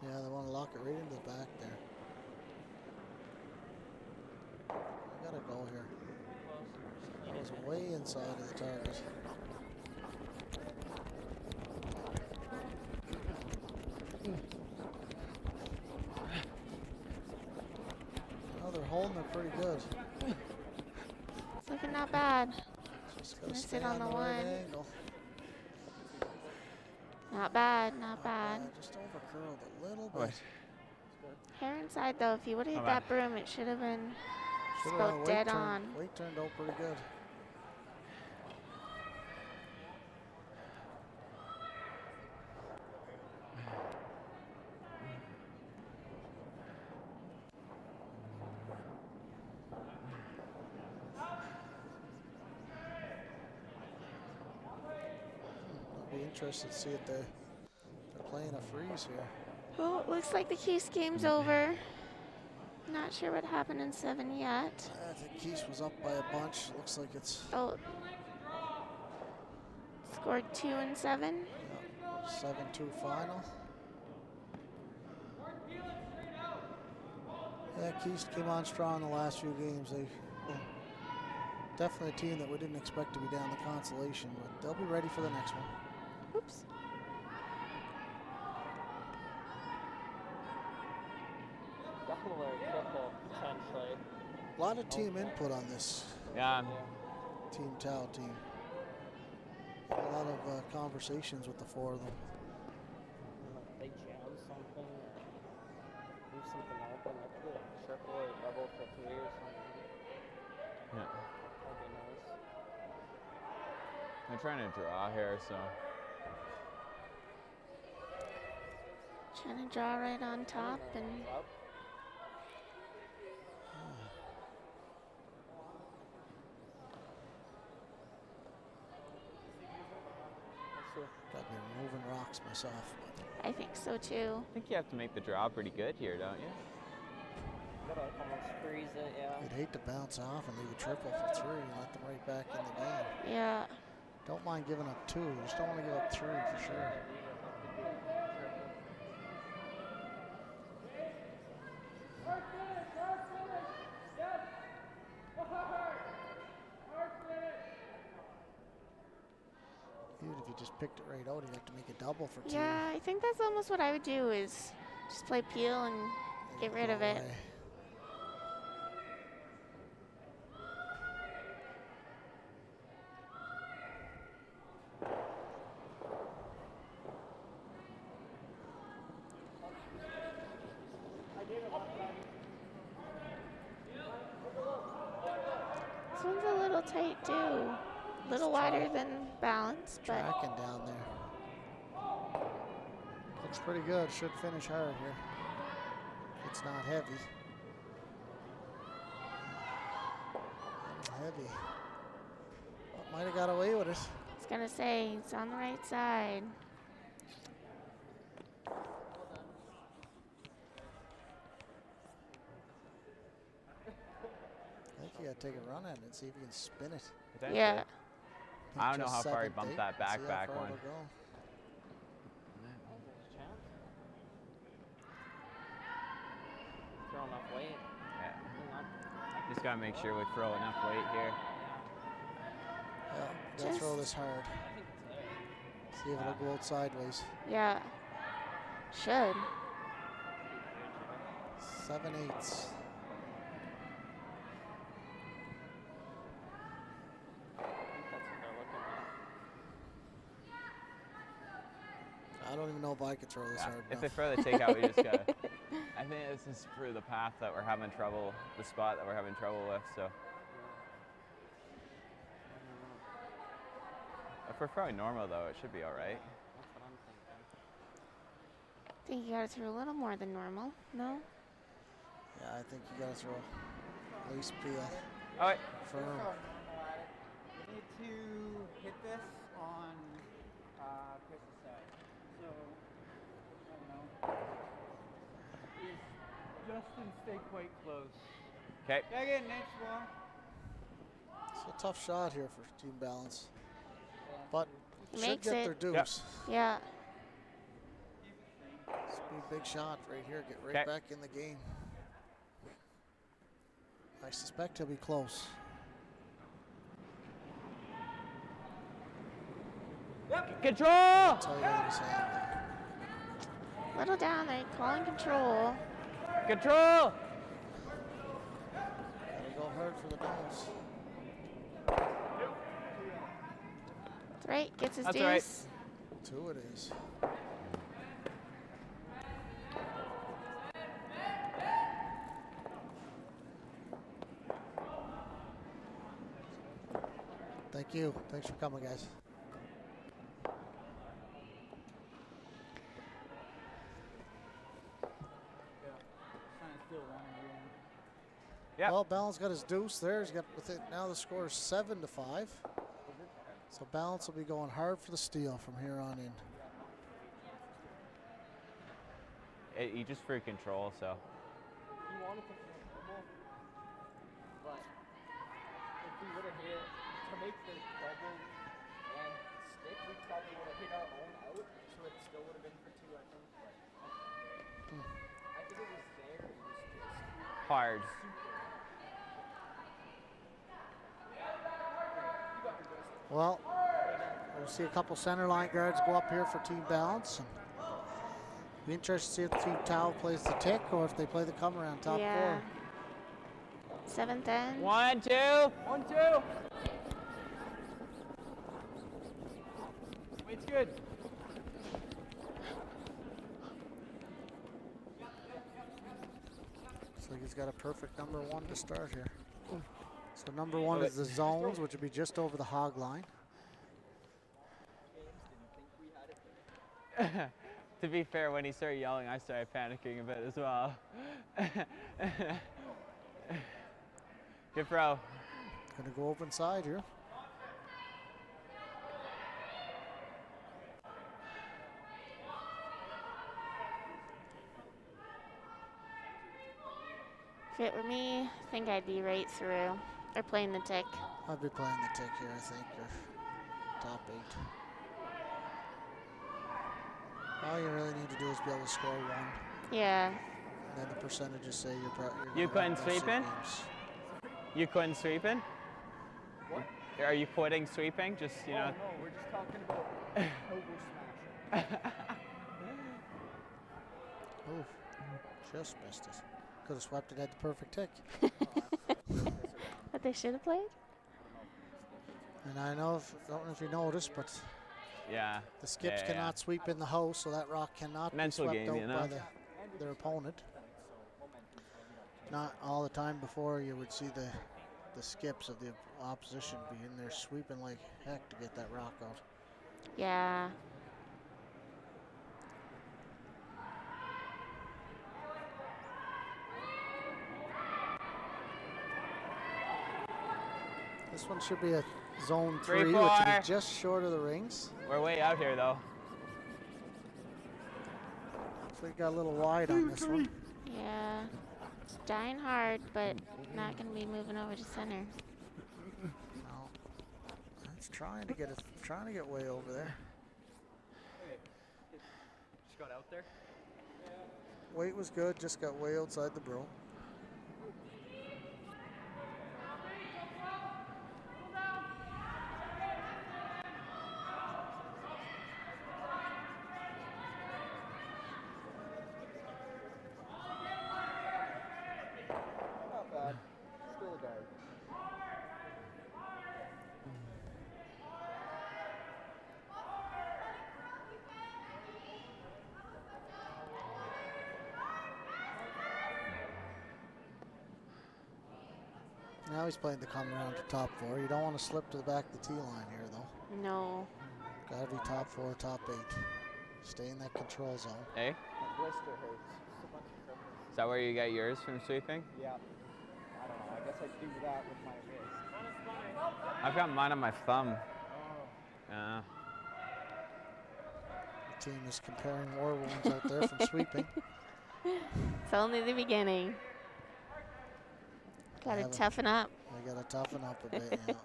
Yeah, they want to lock it right into the back there. gotta go here. That was way inside of the target. Oh, they're holding it pretty good. It's looking not bad. Just Gonna gotta sit stay on the right one. angle. Not bad, not Not bad. Just overcurled a little Wait. bit. Hair inside though, if you would have hit Not that broom, it should have been just Should've about dead on. Weight turned out pretty good. I'll be interested to see if they're playing a freeze here. Well, it looks like the Keys game's over. Not sure what happened in 7 yet. I think Keith was up by a bunch. Looks like it's Oh, scored 2 and 7. 7-2 final. Yeah, Keith came on strong the last few games. They definitely a team that we didn't expect to be down the consolation, but they'll be ready for the next one. Oops. Double or triple, potentially. A lot of team input on this Yeah. Team Tau team. A lot of conversations with the four of them. Like they jam something or leave something open. That could be like triple or double for 3 or something. Yeah. That'd be nice. I'm trying to draw here, so. Trying to draw right on top and Up. Got me moving rocks myself. I think so too. I think you have to make the draw pretty good here, don't you? Gotta almost freeze it, yeah. You'd hate to bounce off and leave a triple for 3 and let them right back in the game. Yeah. Don't mind giving up 2. You just don't want to give up 3 for sure. Even if you just picked it right out, you have to make a double for 2. Yeah, I think that's almost what I would do is just play peel and get rid of it. Away. This one's a little tight too. A little wider than Balance, but Tracking down there. Looks pretty good. Should finish hard here. It's not heavy. Heavy. Well, might have got away with it. I was gonna say it's on the right side. I think you gotta take a run at it and see if you can spin it. Potentially. Yeah. I don't know Just how far he 7th, bumped 8th. that See how back far one. it'll go. Throw enough weight. Yeah. Just gotta make sure we throw enough weight here. Yeah, gotta throw this hard. I think it's there. See if it'll go out sideways. Yeah. Should. 7/8. I think that's what they're looking at. I don't even know if I could throw this Yeah. hard If they enough. throw the takeout, we just gotta. I think this is for the path that we're having trouble, the spot that we're having trouble with. So if we're throwing normal though, it should be all right. That's what I'm thinking. I think you gotta throw a little more than normal. No? Yeah, I think you gotta throw at least peel. All right. Firm. You need to hit this on Chris's side. So, I don't know. Justin, stay quite close. Okay. Back in, next ball. It's a tough shot here for Team Balance. But He should makes get it. their dues. Yeah. This would be a big shot right here. Get right Okay. back in the game. I suspect he'll be close. Control! I'll tell you what he's saying. Little down there, calling control. Control! Gotta go hard for the nose. That's right, gets his That's deuce. all right. 2 it is. Thank you. Thanks for coming, guys. Trying to steal one again. Yep. Well, Ballance got his deuce there. He's got with it now. The score is 7-5. So Ballance will be going hard for the steal from here on in. He just free control, so. He wanted to feel double, but if we would have hit to make the double and stick, we probably would have hit our own out, so it still would have been for 2, I think. But I think it was there. It was just Hard. Well, we'll see a couple center line guards go up here for Team Ballance. And be interested to see if Team Tau plays the tick or if they play the come around top Yeah. 4. 7th end. 1, 2. 1, 2. Wait's good. Looks like he's got a perfect number 1 to start here. So number 1 is the zones, which would be just over the hog line. To be fair, when he started yelling, I started panicking a bit as well. Good throw. Gonna go open side here. If it were me, I think I'd be right through. Or playing the tick. I'd be playing the tick here, I think, or top 8. All you really need to do is be able to score 1. Yeah. And then the percentages say you're You couldn't sweep in? games. You couldn't sweep in? What? Are you quitting sweeping? Just, you know. no, we're just talking about over smashing. Oof. Just missed it. Could have swept it at the perfect tick. What they should have played? And I know, don't know if you noticed, but Yeah. the skips Yeah. cannot sweep in the house, so that rock cannot Mental be swept game, out you know? by their opponent. Not all the time before you would see the skips of the opposition be in there sweeping like heck to get that rock out. Yeah. This one should be a zone 3, 3, which would 4. be just short of the rings. We're way out here, though. So we got a little wide on this one. Yeah. It's dying hard, but not going to be moving over to center. No. It's trying to get way over there. Just got out there. Weight was good, just got way outside the broom. Not bad. Still a guard. Now he's playing the come around to top 4. You don't want to slip to the back of the tee line here, though. No. Gotta be top 4, top 8. Stay in that control zone. Hey? My blister hurts. Just a bunch of cripples. Is that where you got yours from sweeping? Yeah. I don't know. I guess I do that with my wrist. I've got mine on my thumb. Yeah. The team is comparing war wounds out there from sweeping. It's only the beginning. Gotta Haven't- toughen up. They gotta toughen up a bit, you know.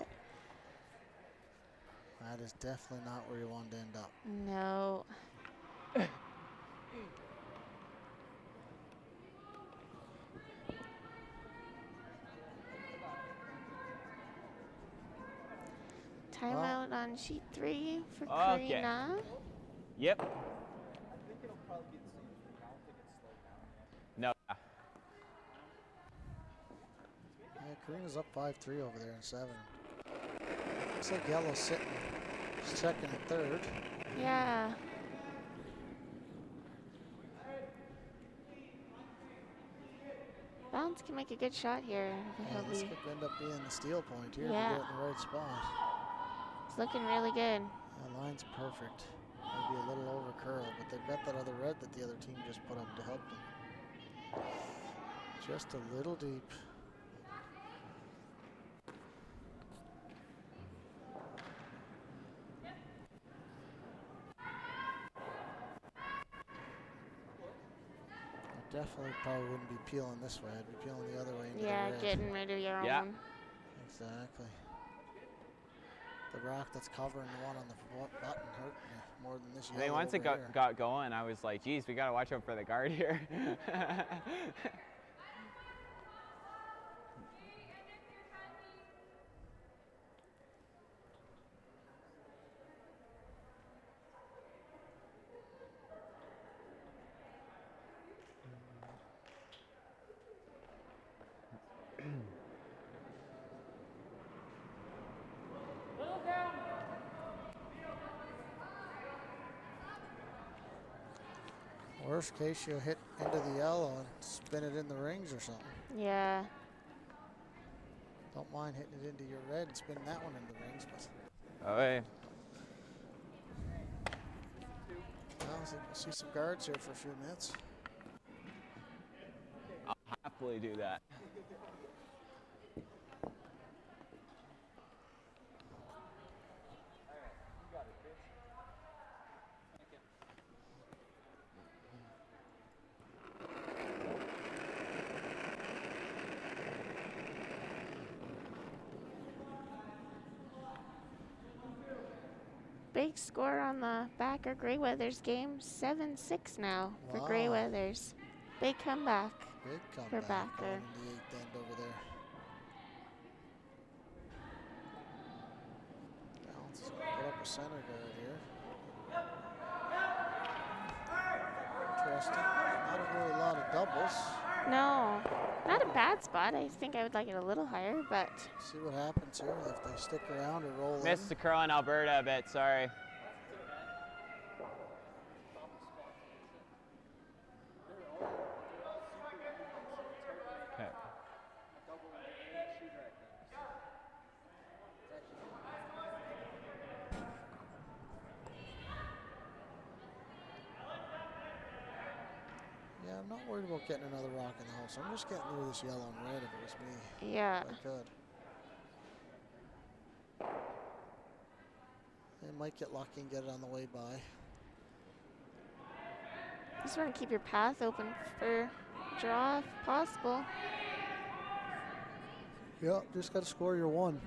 That is definitely not where you want to end up. No. Timeout on sheet 3 for Okay. Karina. Yep. I think it'll probably be the same thing. I don't think it's slowed down yet. No. Yeah, Karina's up 5-3 over there in 7. Looks like yellow's sitting second and third. Yeah. Ballance can make a good shot here. Yeah, this could end up being the steal point here if you Yeah. get it in the right spot. It's looking really good. That line's perfect. Maybe a little over curl, but they've got that other red that the other team just put up to help them. Just a little deep. I definitely probably wouldn't be peeling this way. I'd be peeling the other way into Yeah, the red. getting rid of your Yeah. own. Exactly. The rock that's covering the one on the button hurt me more than this I yellow think once it over here. got going, I was like, geez, we got to watch out for the guard here. Worst case, you'll hit into the yellow and spin it in the rings or something. Yeah. Don't mind hitting it into your red and spinning that one in the rings, but Oh, hey. well, I think we'll see some guards here for a few minutes. I'll happily do that. Big score on the Backer Greyweathers game. 7-6 now for Wow. Greyweathers. Big comeback. Big For comeback Backer. going in the 8th end over there. Ballance is going to put up a center guard here. Interesting. Not a really lot of doubles. No, not a bad spot. I think I would like it a little higher, but See what happens here if they stick around or roll Missed the in. curl in Alberta a bit, sorry. Okay. Yeah, I'm not worried about getting another rock in the house. I'm just getting rid of this yellow and red if it was me. yeah. If I could. They might get lucky and get it on the way by. Just want to keep your path open for draw if possible. Yep, just got to score your one.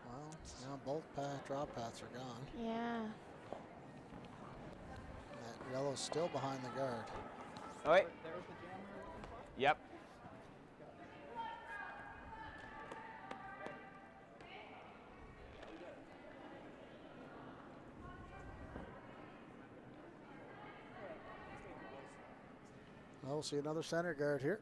Well, now both drop paths are gone. Yeah. That yellow's still behind the guard. Oh, wait. There's the jam we were looking for. Yep. Well, we'll see another center guard here.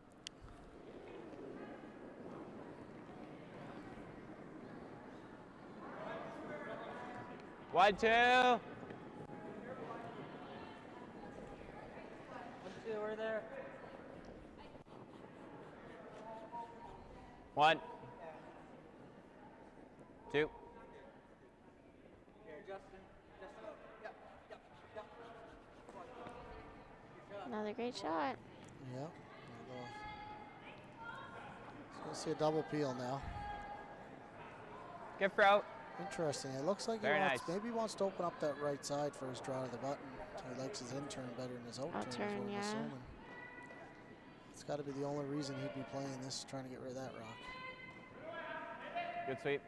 One, two. 1-2, we're there. One. Two. Here, Justin. Justin. Yep, yep, yep. Come on. Good job. Another great shot. Yep. So we'll see a double peel now. Good throw. Interesting. It looks like Very he wants, nice. maybe he wants to open up that right side for his draw to the button. He likes his in turn better than his out turn. is Out-turn, what I'm yeah. assuming. It's got to be the only reason he'd be playing this, trying to get rid of that rock. Good sweep.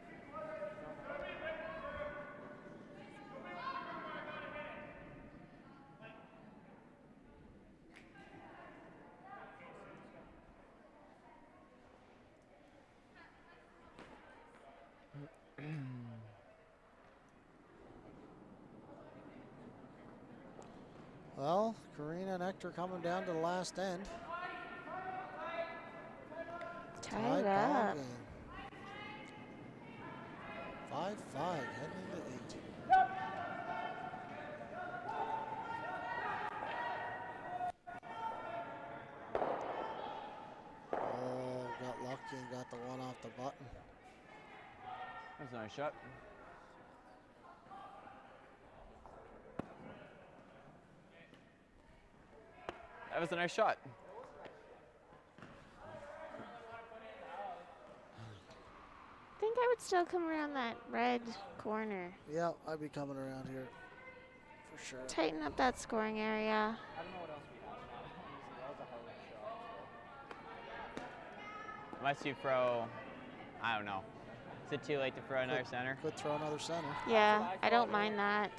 Well, Karina and Hector coming down to the last end. Tied ball up. game. 5-5, heading into 8. Oh, got lucky and got the one off the button. That's a nice shot. That was a nice shot. I think I would still come around that red corner. Yeah, I'd be coming around here for sure. Tighten up that scoring area. I don't know what else we have now. Honestly, that was a hell of a shot. Unless you throw, I don't know. Is it too late to throw another center? Could throw another center. Yeah, I don't mind that.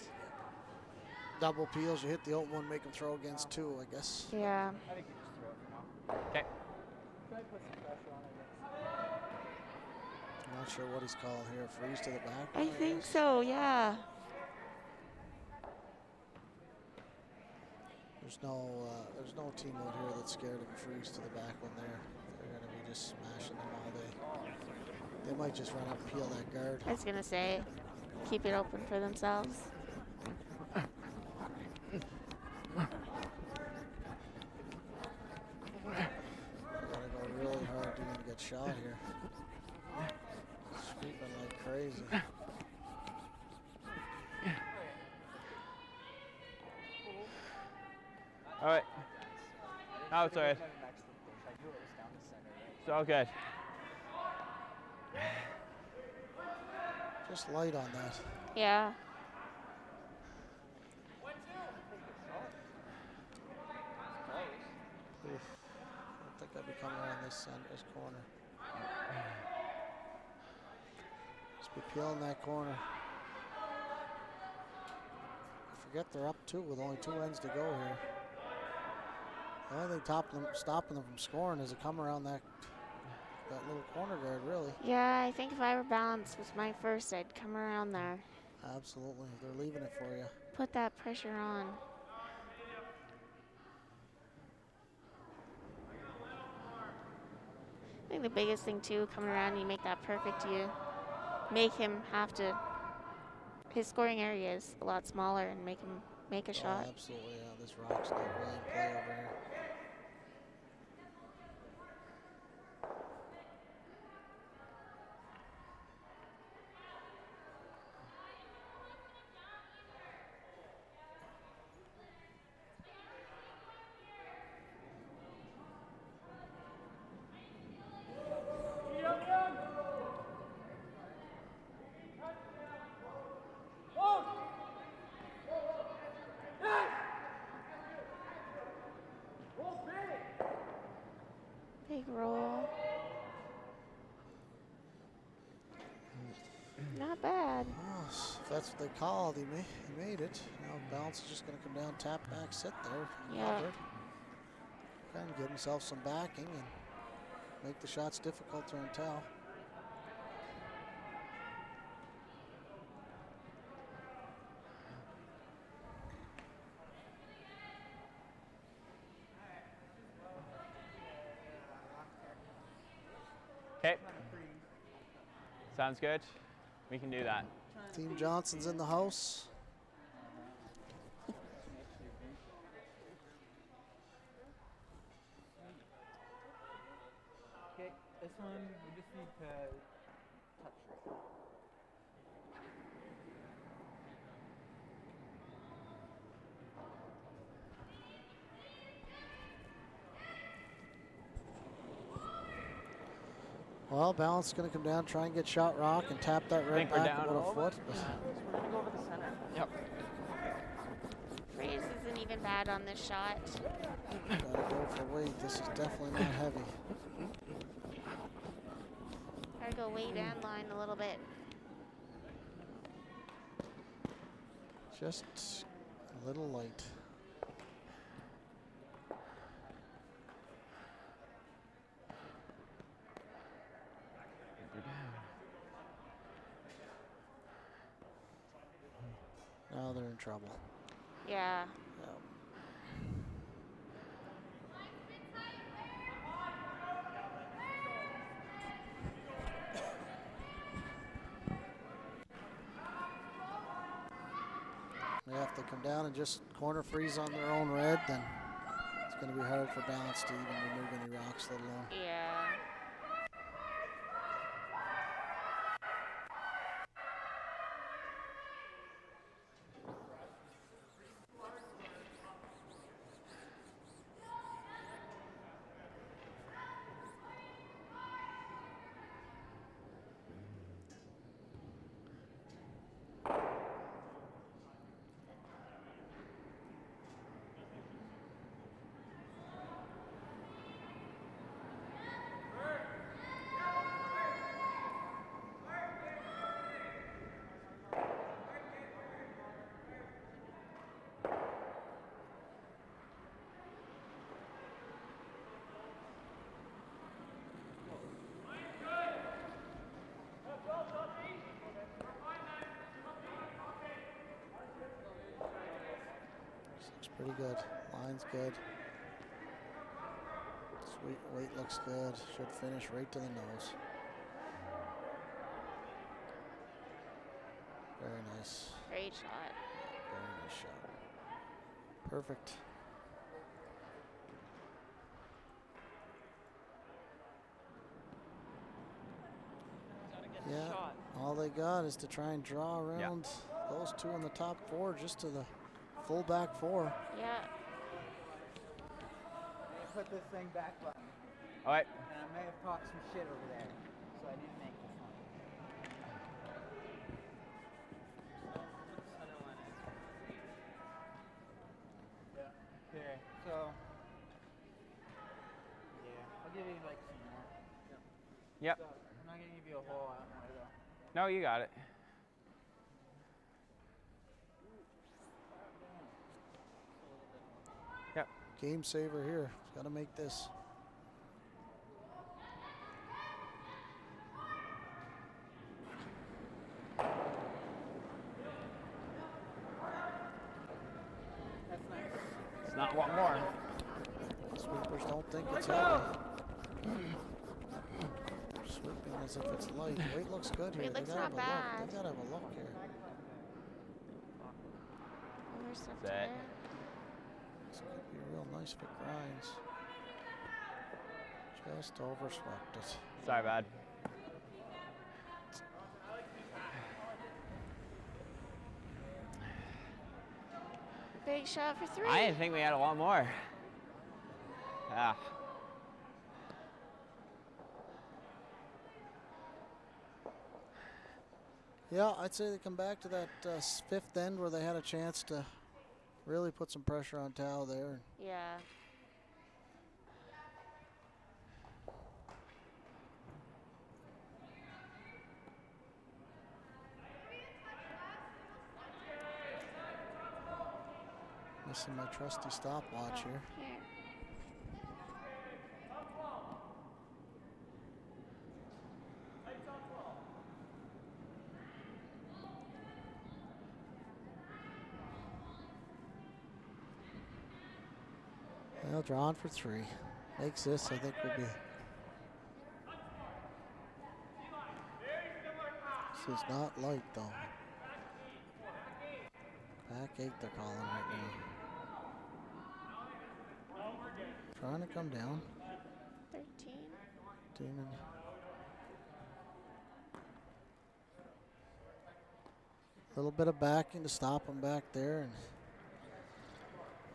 Double peels, you hit the open one, make them throw against 2, I guess. Yeah. I think we just throw it for now. Okay. Try to put some pressure on it. I'm not sure what he's calling here. Freeze to the back. I think so, yeah. There's no team out here that's scared of a freeze to the back when they're going to be just smashing them all day. They might just run up and peel that guard. I was going to say, keep it open for themselves. Gotta go really hard to even get shot here. Sweeping like crazy. All right. Oh, it's all right. It's all good. Just light on that. Yeah. Oof. I think I'd be coming around this corner. Just be peeling that corner. I forget they're up 2 with only 2 ends to go here. The only thing stopping them from scoring is to come around that little corner guard, really. Yeah, I think if I were Balanced with my first, I'd come around there. Absolutely. They're leaving it for you. Put that pressure on. I think the biggest thing too, coming around, you make that perfect, you make him have to, his scoring area is a lot smaller and make him make a shot. Absolutely, yeah. This rock's not really in play over here. Big roll. Not bad. Well, if that's what they called, he made it. Now Ballance is just going to come down, tap back, sit there. Yeah. Covered. Kind of give himself some backing and make the shots difficult to tell. Okay. Sounds good. We can do that. Team Johnson's in the house. Okay, this one we just need to touch it. Well, Ballance is going to come down, try and get shot rock and tap that red Think we're back down about a a little foot. We're gonna go over the center. Yep. Freeze isn't even bad on this shot. Gotta go for weight. This is definitely not heavy. Gotta go way down line a little bit. Just a little light. now they're in trouble. Yeah. Yep. Yeah, if they come down and just corner freeze on their own red, then it's going to be hard for Ballance to even remove any rocks, let alone. Yeah. This looks pretty good. Line's good. Sweet weight looks good. Should finish right to the nose. Very nice. Great shot. Very nice shot. Perfect. Yeah, all they got is to try and draw around those two in the top four, just to the full back four. Yeah. I put this thing back button. All right. And I may have talked some shit over there, so I didn't make this one. Yeah. Okay, so. Yeah, I'll give you like some more. Yep. So, I'm not gonna give you a whole lot more though. No, you got it. Yep. Game saver here. Got to make this. That's nice. It's not one more. Sweepers don't think it's heavy. Sweeping as if it's light. Weight looks good here. Weight looks They gotta not have a look. bad. They gotta have a look here. Overstepped Set. it. This could be real nice for grinds. Just overswept it. Sorry, bad. Big shot for 3. I didn't think we had a lot more. Yeah. Yeah, I'd say they come back to that fifth end where they had a chance to really put some pressure on Tao there. Yeah. Missing my trusty stopwatch here. Here. Well, drawn for 3. Makes this, I think, would be. This is not light, though. Back 8, they're calling right now. Trying to come down. 13. Demon. A little bit of backing to stop them back there. And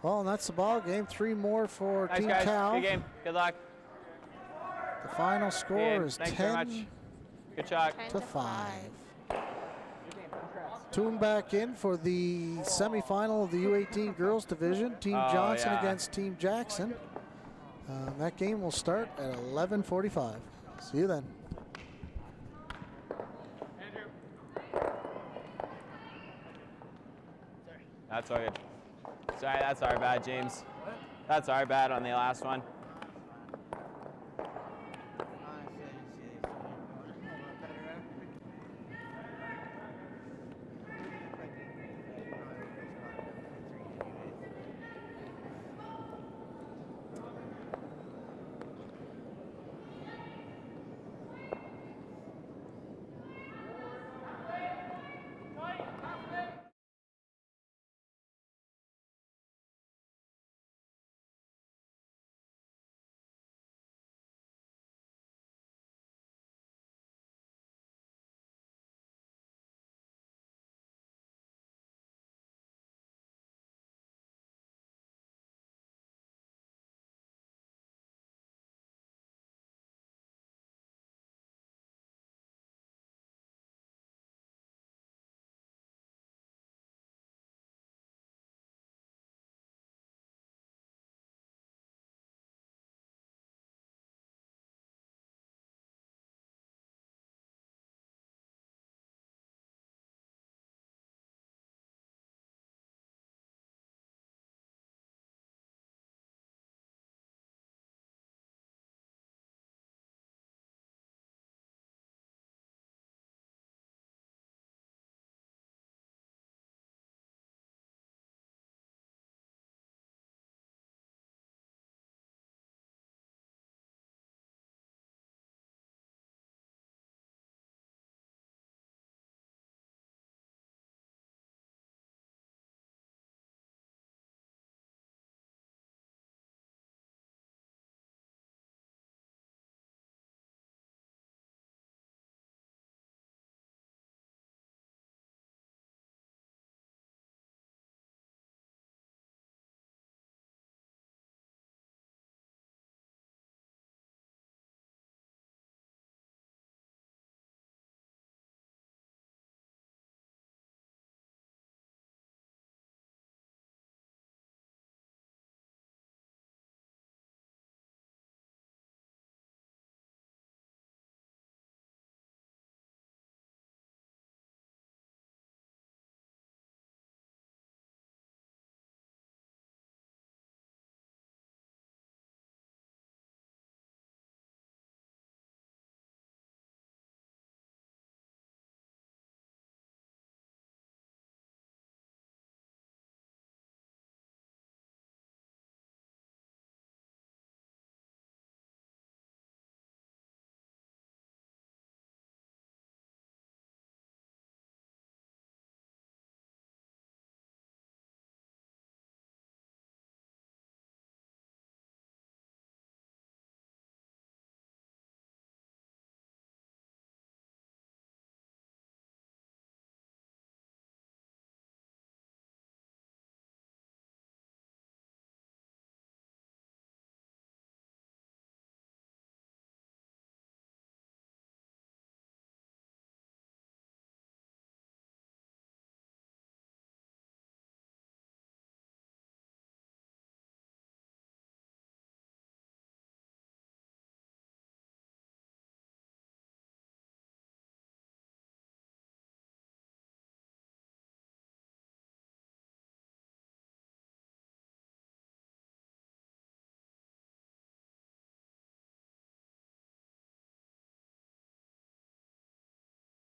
well, and that's the ball game. 3 more for Nice, Team guys. Tao. Good game. Good luck. The final score is Thanks very 10 much. Good shot. 10 to to 5. Good game, congrats. Tune back in for the semifinal of the U18 girls division. Team Oh, Johnson yeah. against Team Jackson. That game will start at 11:45. See you then. That's all good. Sorry, that's our bad, James. That's our bad on the last one.